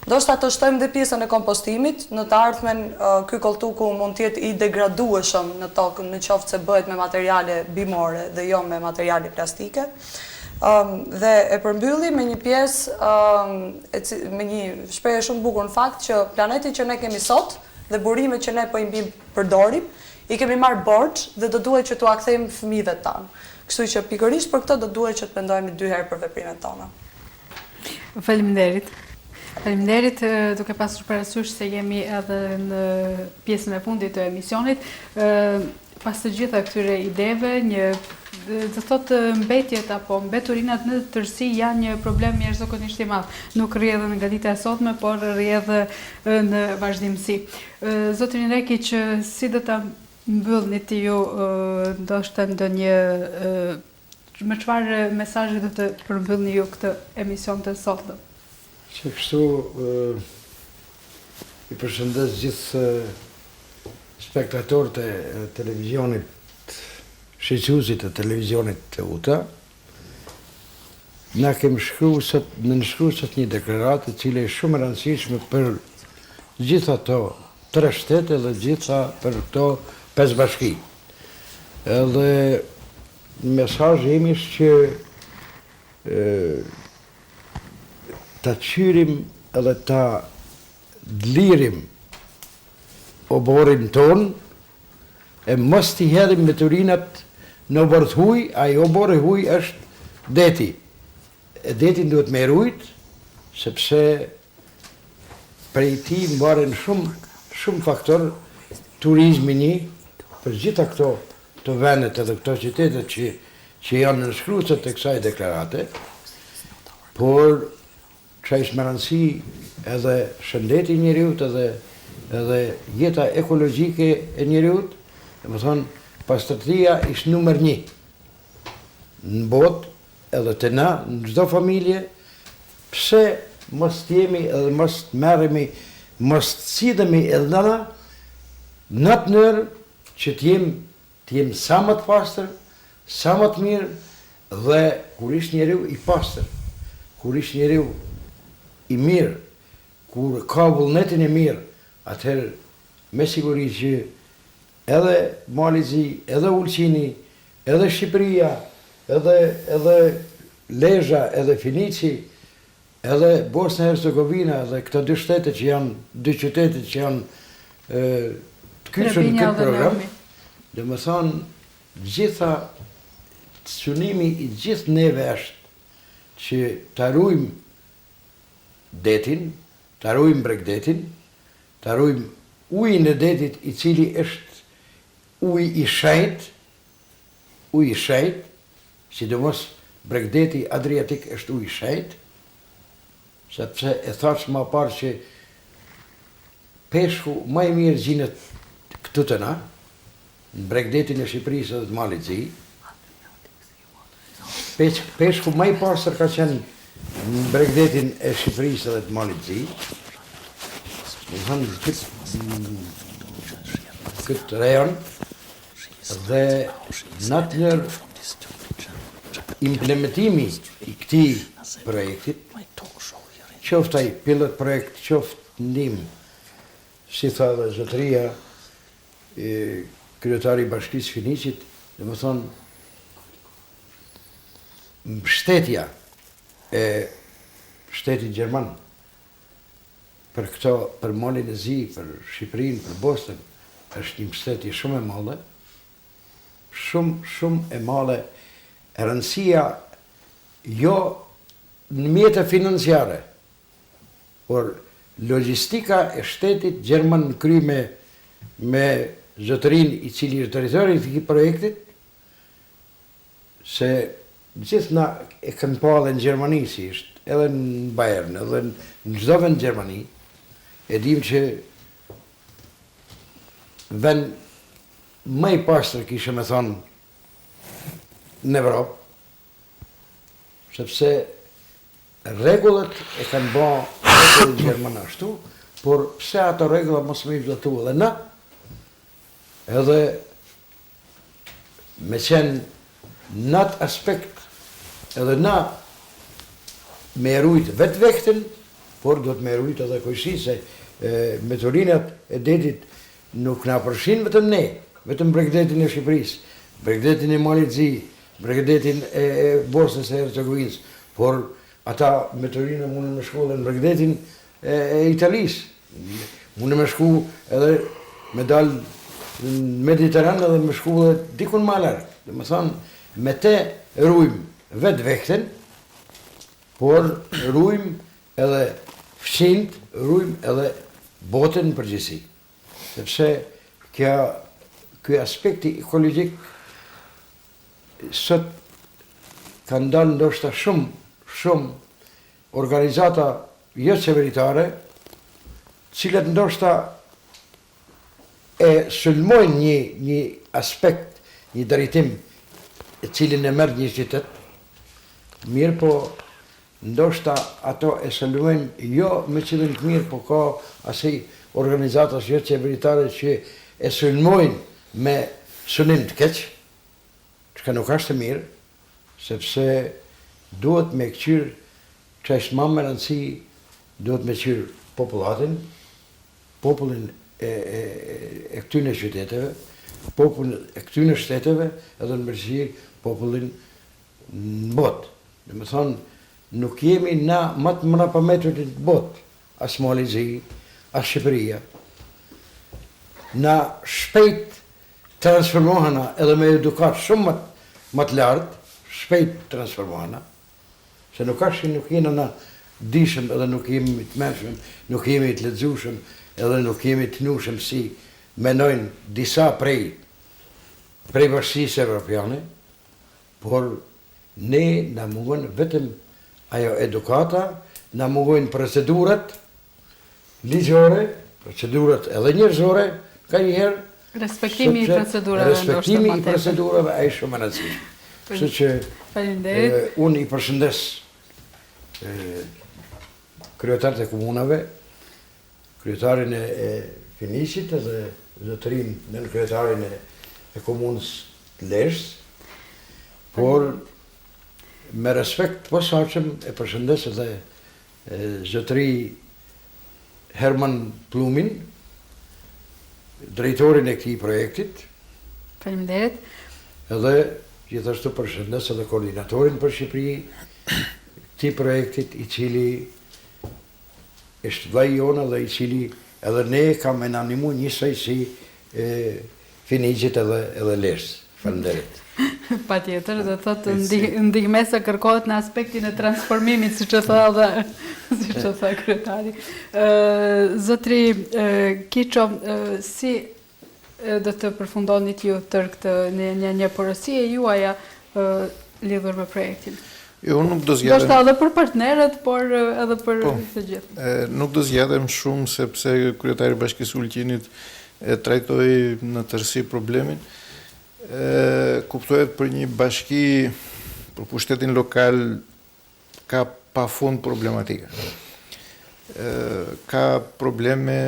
Ndoshta të shtojmë dhe pjesën e kompostimit, në të ardhmen ky koltuku mund të jetë i degradueshëm në tokë, në qoftë se bëhet me materiale bimore dhe jo me materiale plastike. Dhe e përmbylli me një pjesë, me një shprehje shumë bukur në fakt që planeti që ne kemi sot dhe burimet që ne po i përdorim, i kemi marrë borxh dhe do duhet që t'u akthejmë fëmijëve tanë. Kështu që pikërisht për këtë do duhet që të mendojmë 2 herë për veprimet tona. Faleminderit. Faleminderit, duke pasur parasysh se jemi edhe në pjesën e fundit të emisionit. Pas të gjitha këtyre ideve, do thotë mbetjet apo mbeturinat në tërësi janë një problem jashtëzakonisht i madh. Nuk rrjedhën nga dita e sotme, por rrjedhë në vazhdimsi. Zotrin Rekiq, si do ta mbyllni ti ju ndoshta ndonjë me çfarë mesazhi do të përmbyllni ju këtë emision të sotëm? Që kështu i përshëndes gjithë spektatorët e televizionit, shqetësuesit e televizionit TEUTA. Na kemi në shkruesat një deklaratë e cila është shumë e rëndësishme për gjitha ato 3 shtete dhe gjitha për këto 5 bashki. Edhe mesazhi im është që ta qyrim edhe ta dlirim oborin ton e mos t'i hedhim mbeturinat në obor të huj, ai obor e huj është deti. E detin duhet me rujt, sepse prej ti mbaren shumë faktor, turizmi një, për gjitha këto të vendet edhe këto qytetet që janë në shkrucet e kësaj deklarate, por që ishë më rëndësi edhe shëndeti njeriut edhe jeta ekologjike e njeriut, dhe më thonë, pastërtia ishë numër 1 në botë edhe të na, në çdo familje, pse mos t'jemi edhe mos t'merremi, mos t'sidhemi edhe në atë nërë që t'jem sa më të pastër, sa më të mirë, dhe kur ish njeriu i pastër, kur ish njeriu i mirë, kur ka vullnetin e mirë, atëherë me siguri që edhe Mali Zi, edhe Ulqini, edhe Shqipëria, edhe Lezhë, edhe Finici, edhe Bosna e Hercegovina, edhe këto dy shtete që janë, dy qytete që janë të kyçur në këtë program, dhe më thonë, gjitha synimi i gjithë neve është që të ruajmë detin, të ruajmë bregdetin, të ruajmë ujin e detit i cili është uj i shejt, sidomos bregdeti Adriatik është uj i shejt, sepse e thash më parë që peshku më i mirë gjinet këtu të na, në bregdetin e Shqipërisë dhe të Malit Zi. Peshku më i pasër ka qenë në bregdetin e Shqipërisë dhe të Malit Zi. Në thënë këtë rejon dhe në atë njërë implementimi i këti projektit, qoftë ai pilot projekt, qoftë ndim, si tha dhe zotëria, kryetari i Bashkisë Finicit, dhe më thonë, mbështetja e shtetit Gjerman për këto, për Malin e Zi, për Shqipërinë, për Bosnën, është një mbështetje shumë e madhe, shumë e madhe, e rëndësia jo në mjete financiare, por logjistika e shtetit Gjerman në kry me zotërin i cili është drejtori i këtij projektit, se gjithë na e kanë pa edhe në Gjermani, si është, edhe në Bayern, edhe në çdo vend në Gjermani, e dim që vend më i pastër kishe me thonë në Evropë, sepse regullet e kanë ba regullet Gjermana ashtu, por pse ato regullat mos me i vëtu edhe na, edhe me qenë në atë aspekt edhe na me erujt vetë vektin, por do të me erujt edhe kojshi se mbeturinat e detit nuk na përshin vetëm ne, vetëm bregdetin e Shqipërisë, bregdetin e Malit Zi, bregdetin e Bosnës e Hercegovinës, por ata mbeturina mundën me shku edhe në bregdetin e Italisë, mundën me shku edhe me dalë në Mediteran edhe me shku edhe dikun ma larg. Dhe më thonë, me te rujmë vetë vekten, por rujmë edhe fqint, rujmë edhe botën në përgjithësi. Sepse ky aspekti ekologjik sot kanë dalë ndoshta shumë organizata jo qeveritare, cilat ndoshta e sulmojnë një aspekt, një drejtim e cilin e merr një qytet, mirë po ndoshta ato e sulmojnë jo me qëllim të mirë, po ka asaj organizatas jo qeveritare që e sulmojnë me synim të keq, çka nuk është e mirë, sepse duhet me këqyr që është më me rëndësi, duhet me qyr popullin e këtyne qyteteve, popullin e këtyne shteteve, edhe në mërësi popullin në botë. Dhe me thonë, nuk jemi na matë mëna përmetrit në botë, as Mali Zi, as Shqipëria. Na shpejt transformohana edhe me edukat shumë më të lartë, shpejt transformohana, se nuk është që nuk jena na dishëm edhe nuk jemi të mërshëm, nuk jemi të lexueshëm, edhe nuk jemi të nushëm si menojnë disa prej bashkisë evropiane, por ne na mungon vetëm ajo edukata, na mungojnë procedurat ligjore, procedurat edhe njerëzore, ka njëherë, respektimi i procedurave. Respektimi i procedurave ai shumë e rëndësishëm. Kështu që unë i përshëndes kryetarët e komunave, kryetarin e Finicit edhe zotërin në kryetarin e komunës të Lezhës, por me respekt posaçëm e përshëndes edhe zotëri Herman Plumin, drejtorin e këtij projektit, Faleminderit. edhe gjithashtu përshëndes edhe koordinatorin për Shqipëri këtij projektit, i cili është vllai jonë dhe i cili edhe ne kam e animu njësoj si Finiqit edhe Lers. Faleminderit. Patjetër, do thotë ndihmesa kërkohet në aspektin e transformimit, siç e tha kryetari. Zotri Kiço, si do të përfundonit ju tërë këtë një porosie juaja lidhur me projektin? Unë nuk do zgjatem. Ndoshta edhe për partnerët, por edhe për të gjithë. Nuk do zgjatem shumë sepse kryetari i Bashkisë Ulqinit e trajtoi në tërësi problemin. Kuptohet për një bashki, për pushtetin lokal, ka pafund problematika. Ka probleme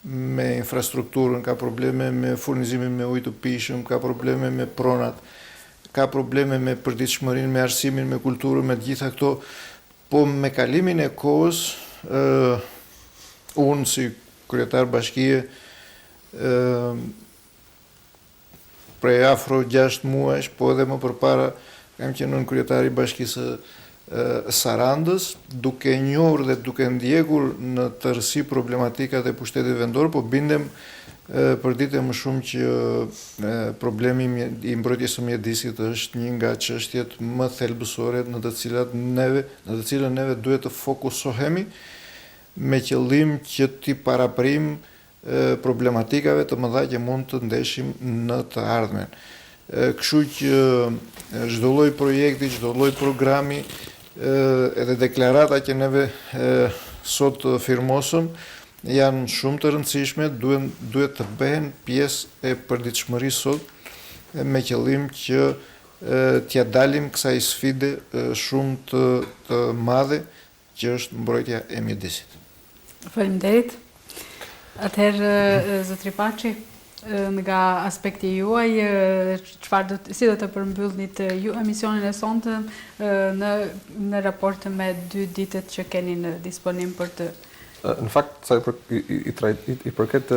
me infrastrukturën, ka probleme me furnizimin me ujë të pijshëm, ka probleme me pronat, ka probleme me përditshmërinë, me arsimin, me kulturën, me të gjitha këto, po me kalimin e kohës, unë si kryetar bashkie, prej afro 6 muajsh, po edhe më përpara kam qenë në kryetari i Bashkisë Sarandës, duke njohur dhe duke ndjekur në tërësi problematikat e pushtetit vendor, po bindem për ditë më shumë që problemi i mbrojtjes së mjedisit është një nga çështjet më thelbësore në të cilën neve duhet të fokusohemi me qëllim që t'i paraprim problematikave të mëdha që mund të ndeshim në të ardhmen. Kështu që çdo lloj projekti, çdo lloj programi, edhe deklarata që neve sot firmosëm, janë shumë të rëndësishme, duhet të bëhen pjesë e përditshmërisë sot me qëllim që t'ja dalim kësaj sfide shumë të madhe që është mbrojtja e mjedisit. Faleminderit. Atëherë, zotri Paçi, nga aspekti juaj, si do të përmbyllnit ju emisionin e sonte në raport me 2 ditët që keni në disponim për të? Në fakt, sa i përket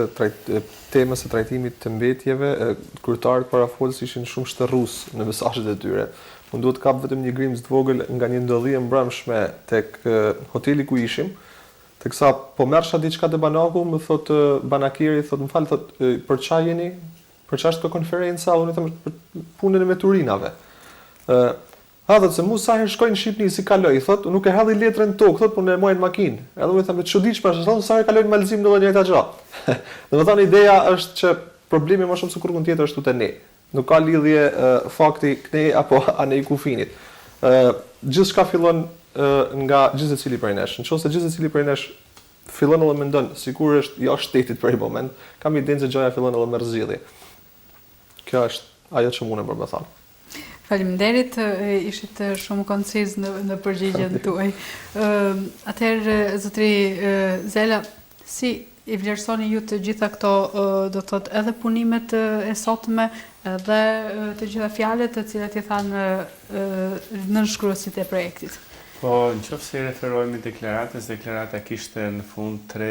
temës së trajtimit të mbetjeve, kryetarët parafolës ishin shumë shtërrues në mesazhet e tyre. Unë duhet kap vetëm një grimcë të vogël nga një ndodhi e mbrëmshme tek hoteli ku ishim. Teksa po merrsha diçka te banaku, më thot banakiri, thot më fal, thot për çfarë jeni? Për çfarë është kjo konferenca? Unë them për punën e mbeturinave. Thot se mu sa herë shkoj në Shqipëri si kaloj, thot, nuk e halli letrën tokë, thot, po ne mojnë makinë. Edhe unë them të çuditshme, thot sa herë kaloj në Malzim në njëjta gjë. Domethënë ideja është që problemi më shumë se kurrë tjetër është te ne. Nuk ka lidhje fakti ne apo anej kufinit. Gjithçka fillon nga gjithë secili prej nesh. Nëse gjithë secili prej nesh fillon edhe mendon sikur është jashtë shtetit për një moment, kam idenë se gjëja fillon edhe me rrezilje. Kjo është ajo që mundem për të thënë. Faleminderit, ishit shumë konciz në përgjigjen tuaj. Atëherë, zotri Zela, si i vlerësoni ju të gjitha këto, do të thotë, edhe punimet e sotme, edhe të gjitha fjalët të cilat i thanë nënshkruesit e projektit? Po, në qoftë se i referohemi deklaratës, deklarata kishte në fund 3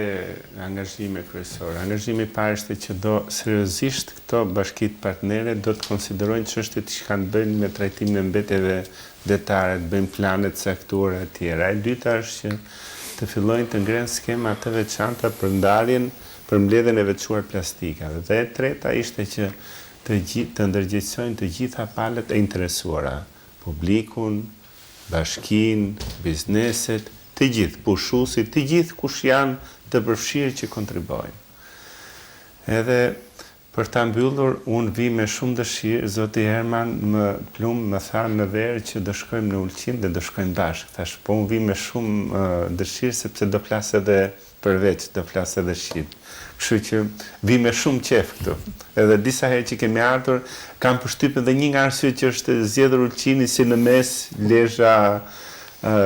angazhime kryesore. Angazhimi i parë është që do seriozisht këto bashkitë partnere do të konsiderojnë çështjet që kanë bënë me trajtimin e mbetjeve detare, të bëjnë plane të caktuara e tjera. E dyta është që të fillojnë të ngrenë skema të veçanta për ndarjen, për mbledhjen e veçuar plastikave. Dhe e treta ishte që të ndërgjegjësojnë të gjitha palët e interesuara, publikun, bashkin, bizneset, të gjithë pushuesit, të gjithë kush janë të përfshirë që kontribojnë. Edhe për ta mbyllur, unë vi me shumë dëshirë, zoti Herman më tha në verë që do shkojmë në Ulqin dhe do shkojmë bashkë. Thash, po unë vi me shumë dëshirë sepse do flas edhe përveç, do flas edhe shqip. Kështu që vi me shumë qef këtu. Edhe disa herë që kemi ardhur, kam përshtypjen dhe një nga arsyet që është zgjedhur Ulqini si në mes, Lezhë,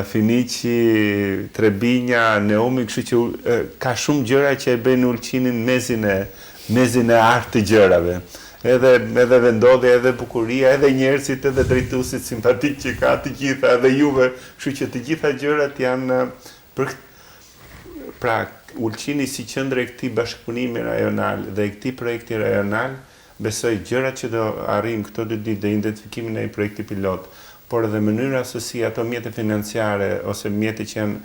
Finiqi, Trebinja, Neumi, kështu që ka shumë gjëra që e bëjnë Ulqinin mezin e artë të gjërave. Edhe vendodhja, edhe bukuria, edhe njerëzit, edhe drejtuesit simpatik që ka të gjitha, edhe juve, kështu që të gjitha gjërat janë pra Ulqini si qëndër e këtij bashkëpunimi rajonal dhe e këtij projekti rajonal, besoj gjërat që do arrijmë këto 2 ditë dhe identifikimin e një projekti pilot, por edhe mënyra se si ato mjete financiare ose mjete që janë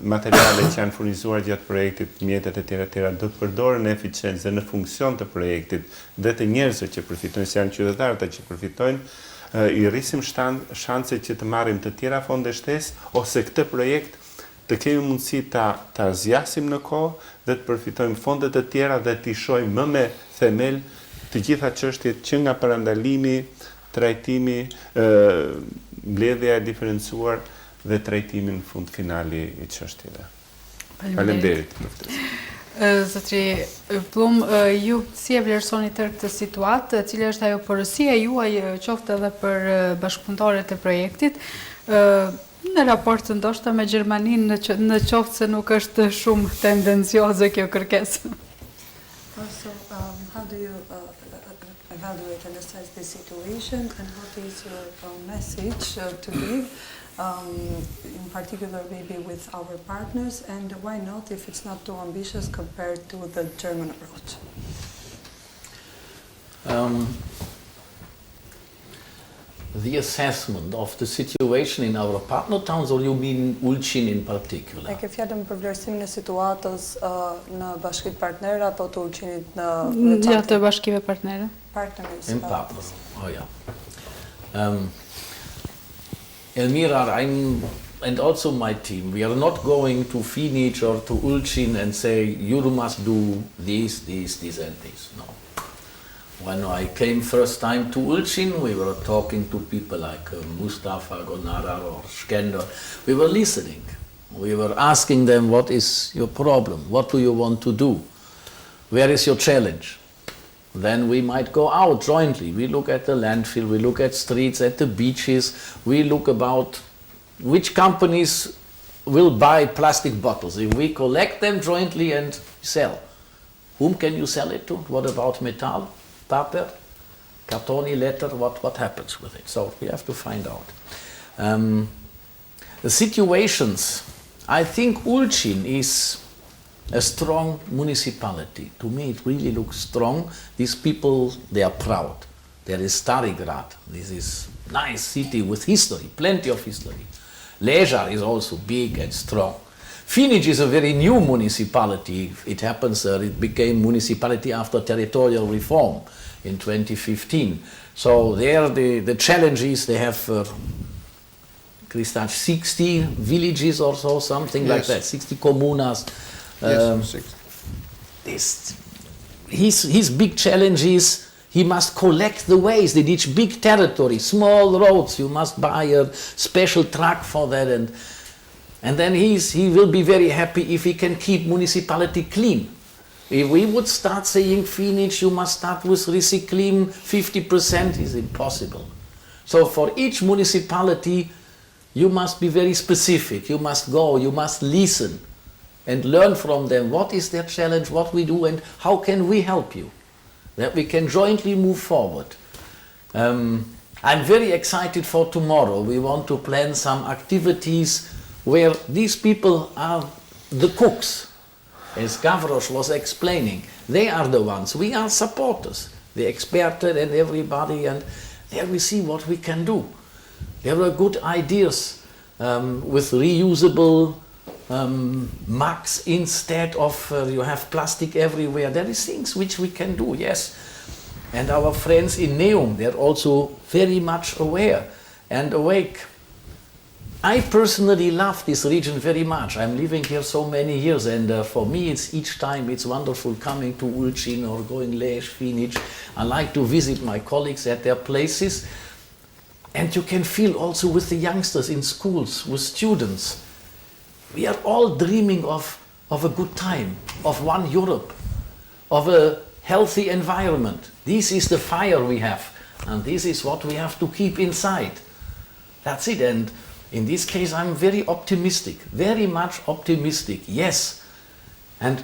materiale që janë furnizuar gjatë projektit, mjetet e tjera do të përdoren në eficiencë dhe në funksion të projektit dhe të njerëzve që përfitojnë, se janë qytetarët që përfitojnë, i rrisim shanse që të marrim të tjera fonde shtesë ose këtë projekt të kemi mundësi ta zgjasim në kohë dhe të përfitojmë fondet të tjera dhe të shohim më me themel të gjitha çështjet që nga parandalimi, trajtimi, mbledhja e diferencuar dhe trajtimi në fund finali i çështjeve. Faleminderit. Zotri Plum, ju si e vlerësoni tërë këtë situatë, cila është ajo porosia juaj qoftë edhe për bashkëpunëtorët e projektit, në raport ndoshta me Gjermaninë, në qoftë se nuk është shumë tendencioze kjo kërkesë? So, how do you evaluate and assess the situation, and what is your message to give, in particular maybe with our partners, and why not if it's not too ambitious compared to the German approach? The assessment of the situation in our partner towns, or you mean Ulqin in particular? E ke fjalën për vlerësimin e situatës në bashkitë partnere apo të Ulqinit në Ja, të bashkive partnere. Partners. In partners. Oh yeah. Elmira, and also my team, we are not going to Finich or to Ulqin and say, you must do this, and this. No. When I came first time to Ulqin, we were talking to people like Mustafa Gonarar or Skender. We were listening. We were asking them, what is your problem? What do you want to do? Where is your challenge? Then we might go out jointly. We look at the landfill, we look at streets, at the beaches, we look about which companies will buy plastic bottles. If we collect them jointly and sell, whom can you sell it to? What about metal? Paper, cartoni, letter, what happens with it? So we have to find out. The situations, I think Ulqin is a strong municipality. To me it really looks strong. These people, they are proud. There is Starigrad. This is nice city with history, plenty of history. Lejar is also big and strong. Finich is a very new municipality. It happens, it became municipality after territorial reform in 2015. So there the challenge is they have 60 villages or so, something like that, 60 comunas. Yes, 60. His big challenge is he must collect the waste in each big territory, small roads. You must buy a special truck for that, and then he will be very happy if he can keep municipality clean. If we would start saying, Finich, you must start with recycling 50%, is impossible. So for each municipality, you must be very specific. You must go, you must listen and learn from them what is their challenge, what we do, and how can we help you, that we can jointly move forward. I'm very excited for tomorrow. We want to plan some activities where these people are the cooks. As Gavros was explaining, they are the ones, we are supporters, the expert and everybody, and there we see what we can do. There are good ideas with reusable mugs instead of you have plastic everywhere. There is things which we can do, yes. And our friends in Neum, they're also very much aware and awake. I personally love this region very much. I'm living here so many years, and for me it's each time it's wonderful coming to Ulqin or going Lech, Finich. I like to visit my colleagues at their places, and you can feel also with the youngsters in schools, with students. We are all dreaming of a good time, of one Europe, of a healthy environment. This is the fire we have, and this is what we have to keep inside. That's it. And in this case, I'm very optimistic, very much optimistic, yes. And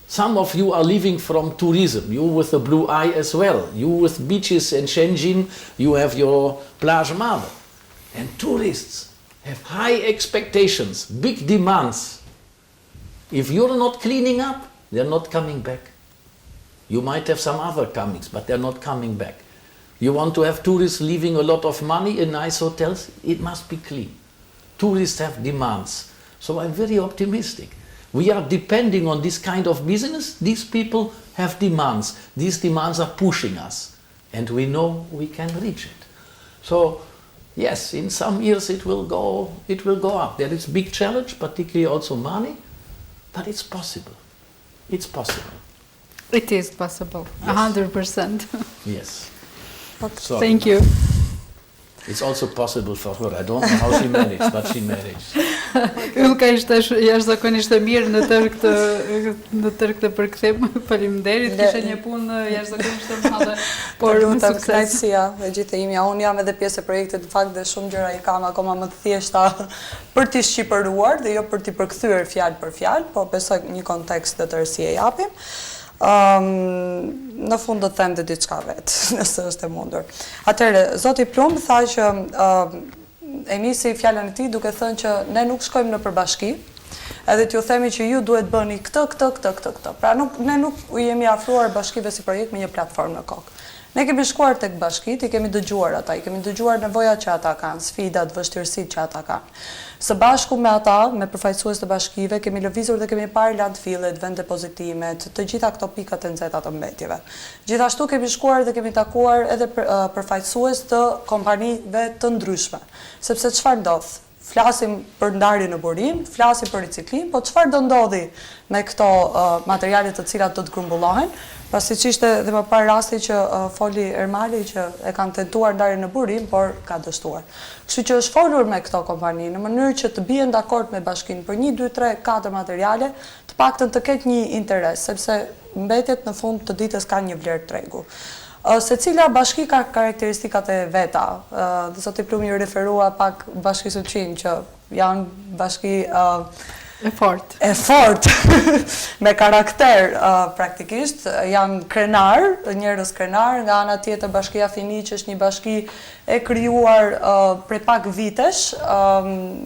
some of you are living from tourism, you with the blue eye as well. You with beaches in Shenzhen, you have your plage Mare. And tourists have high expectations, big demands. If you're not cleaning up, they're not coming back. You might have some other comings, but they're not coming back. You want to have tourists leaving a lot of money in nice hotels? It must be clean. Tourists have demands. So I'm very optimistic. We are depending on this kind of business. These people have demands. These demands are pushing us. And we know we can reach it. So, yes, in some years it will go up. There is a big challenge, particularly also money, but it's possible. It's possible. It is possible, 100%. Yes. So, thank you. It's also possible for her. I don't know how she managed, but she managed. Ulka ishte jashtëzakonisht e mirë në tërë këtë përkthim. Faleminderit. Kishte një punë jashtëzakonisht të madhe, por me sukses. Kënaqësia e gjithë imja. Unë jam edhe pjesë e projektit, në fakt dhe shumë gjëra i kam akoma më të thjeshta për t'i shqipëruar dhe jo për t'i përkthyer fjalë për fjalë, po besoj një kontekst të tërësi e japim. Në fund do të them dhe diçka vetë, nëse është e mundur. Atëherë, zoti Plumb tha që e nisi fjalën e tij duke thënë që ne nuk shkojmë në përbashki, edhe t'ju themi që ju duhet bëni këtë. Pra ne nuk u jemi afruar bashkive si projekt me një platformë në kokë. Ne kemi shkuar tek bashkit, i kemi dëgjuar ata, i kemi dëgjuar nevojat që ata kanë, sfidat, vështirësitë që ata kanë. Së bashku me ata, me përfaqësues të bashkive, kemi lëvizur dhe kemi parë landfillet, vend depozitimet, të gjitha këto pikat e nxehta të mbetjeve. Gjithashtu kemi shkuar dhe kemi takuar edhe përfaqësues të kompanive të ndryshme, sepse çfarë ndodh? Flasim për ndarje në burim, flasim për riciklim, po çfarë do ndodhi me këto materiale të cilat do të grumbullohen? Pra siç ishte dhe më parë rasti që foli Ermali që e kanë tentuar ndarjen në burim, por ka dështuar. Kështu që është folur me këto kompani në mënyrë që të bien dakord me bashkinë për 1, 2, 3, 4 materiale, të paktën të ketë një interes, sepse mbetjet në fund të ditës ka një vlerë tregu. Secila bashki ka karakteristikat e veta. Dhe zoti Plumb ju referua pak Bashkisë Ulqin, që janë bashki e fort, me karakter praktikisht, janë krenar, njerëz krenar, nga ana tjetër Bashkia Fini, që është një bashki e krijuar prej pak vitesh,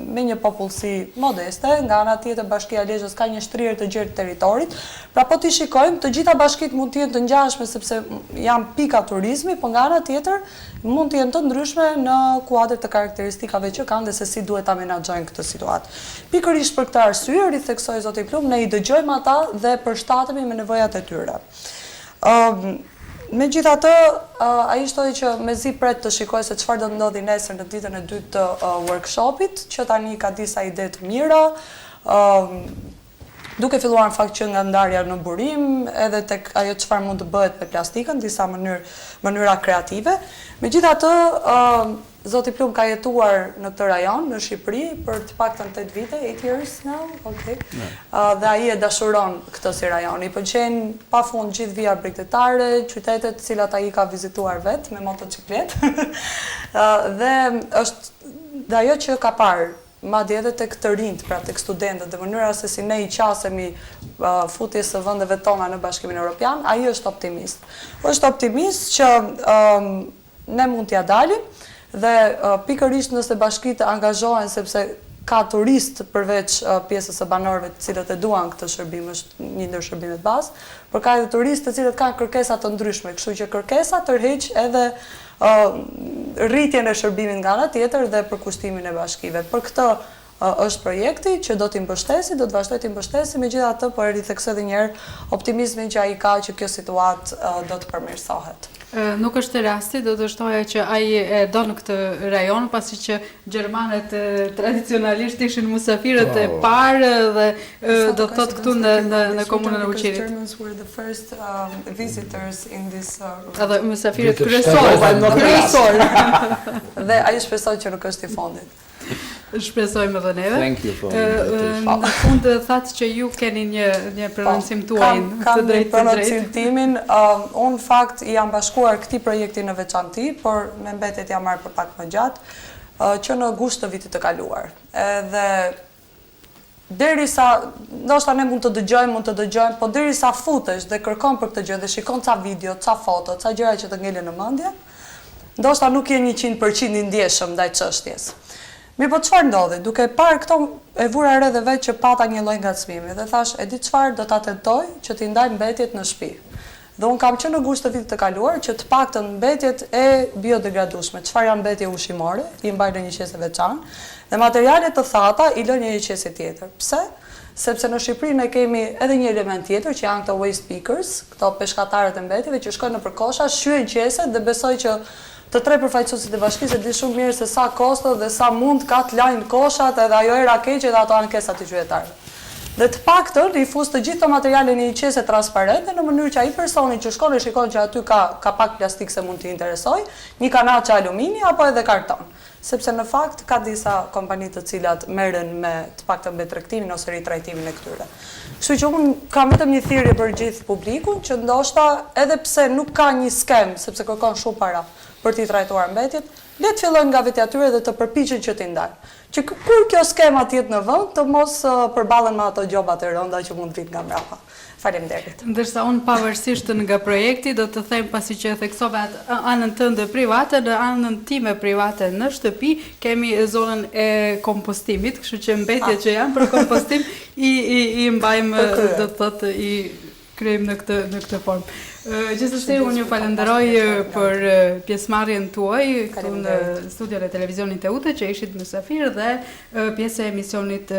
me një popullsi modeste, nga ana tjetër Bashkia Lezhës ka një shtrirë të gjerë të territorit. Pra po t'i shikojmë, të gjitha bashkit mund të jenë të ngjashme sepse janë pika turizmi, po nga ana tjetër mund të jenë të ndryshme në kuadër të karakteristikave që kanë dhe se si duhet ta menaxhojnë këtë situatë. Pikërisht për këtë arsye, ritheksoi zoti Plumb, ne i dëgjojmë ata dhe përshtatemi me nevojat e tyre. Megjithatë, ai thotë që mezi pret të shikojë se çfarë do të ndodhi nesër në ditën e dytë të workshopit, që tani ka disa ide të mira, duke filluar në fakt që nga ndarja në burim, edhe tek ajo çfarë mund të bëhet me plastikën, disa mënyra kreative. Megjithatë, zoti Plumb ka jetuar në këtë rajon, në Shqipëri, për të paktën 8 vite, 8 years now, okay. Dhe ai e dashuron këtë si rajon. I pëlqen pafund gjithë vija detare, qytetet të cilat ai ka vizituar vetë me motociklet. Dhe ajo që ka parë, madje edhe tek të rinjt, pra tek studentët, dhe mënyra se si ne i qasemi futjes së vendeve tona në Bashkimin Evropian, ai është optimist. Është optimist që ne mund t'ja dalim dhe pikërisht nëse bashkitë angazhohen, sepse ka turist përveç pjesës së banorëve të cilët e duan këtë shërbim, është një ndër shërbimet bazë, por ka edhe turistë të cilët kanë kërkesa të ndryshme, kështu që kërkesa tërheq edhe rritjen e shërbimit nga ana tjetër dhe përkushtimin e bashkive. Për këtë është projekti që do t'i mbështesi, do të vazhdoj t'i mbështesi, megjithatë po e ritheksoj edhe një herë optimizmin që ai ka që kjo situatë do të përmirësohet. Nuk është rasti, do të shtoja që ai e do në këtë rajon, pasi që gjermanët tradicionalisht ishin musafirët e parë dhe do të thotë këtu në komunën e Ulqinit. Germans were the first visitors in this Edhe musafirët kryesor. Dhe ai shpresoj që nuk është i fundit. Shpresojmë edhe neve. Thank you for the Në fund thatë që ju keni një prononcim tuaj të drejtë. Kam një prononcim timin. Unë fakt i jam bashkuar këtij projekti në veçanti, por me mbetjet jam marrë për pak më gjatë, që në gusht të vitit të kaluar. Edhe derisa, ndoshta ne mund të dëgjojmë, po derisa futesh dhe kërkon për këtë gjë dhe shikon ca video, ca foto, ca gjëra që të ngelen në mendje, ndoshta nuk je 100% i ndjeshëm ndaj çështjes. Mirë, po çfarë ndodhi? Duke parë këto e vura re dhe vetë që pata një lloj ngacmimi dhe thash, e di çfarë, do ta tentoj që t'i ndaj mbetjet në shtëpi. Dhe unë kam qenë në gusht të vitit të kaluar që të paktën mbetjet e biodegradueshme, çfarë janë mbetje ushqimore, i mbaj në një qese veçantë, dhe materialet të thata i lë në një qese tjetër. Pse? Sepse në Shqipëri ne kemi edhe një element tjetër që janë këto waste pickers, këto peshkatarët e mbetjeve që shkojnë nëpër kosha, shyen qeset dhe besoj që të tre përfaqësuesit e bashkisë e di shumë mirë se sa kosto dhe sa mund ka të lajnë koshat edhe ajo era keqe dhe ato ankesat të qytetarëve. Dhe të paktën i fus të gjithë të materiale në një qese transparente në mënyrë që ai personi që shkon e shikon që aty ka pak plastik se mund t'i interesoj, një kanaçe alumini apo edhe karton. Sepse në fakt ka disa kompani të cilat merren me të paktën me tregtimin ose ritrajtimin e këtyre. Kështu që unë kam vetëm një thirrje për gjithë publikun që ndoshta edhe pse nuk ka një skem sepse kërkon shumë para për t'i trajtuar mbetjet, le të fillojnë nga vetë atyre dhe të përpiqen që t'i ndajnë. Që kur kjo skema t'jetë në vend, të mos përballen me ato gjobat e rënda që mund vinë nga mbrapa. Faleminderit. Ndërsa unë pavarësisht nga projekti do të them pasi që e theksove anën tënde private, në anën time private në shtëpi kemi zonën e kompostimit, kështu që mbetjet që janë për kompostim i mbajmë, do të thotë i kryejmë në këtë formë. Gjithsesi unë ju falenderoj për pjesëmarrjen tuaj këtu në studion e televizionit TEUTA që ishit mysafir dhe pjesë e emisionit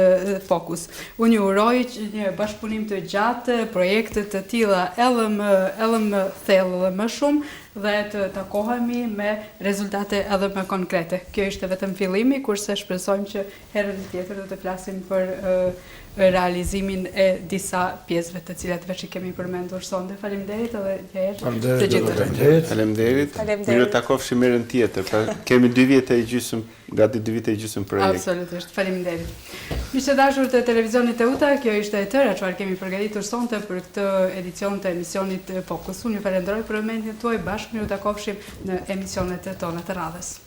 Fokus. Unë ju uroj një bashkëpunim të gjatë, projekte të tilla edhe më thellë dhe më shumë dhe të takohemi me rezultate edhe më konkrete. Kjo ishte vetëm fillimi, kurse shpresojmë që herën tjetër do të flasim për realizimin e disa pjesëve të cilat veç i kemi përmendur sonde. Faleminderit edhe të gjithë. Faleminderit. Mirë takofshim herën tjetër. Kemi 2 vite e gjysmë, gati 2 vite e gjysmë projekt. Absolutisht. Faleminderit. Miqtë dashur të televizionit TEUTA, kjo ishte e tëra çfarë kemi përgatitur sonte për këtë edicion të emisionit Fokus. Unë ju falenderoj për vëmendjen tuaj, bashkë ju takofshim në emisionet tona të radhës.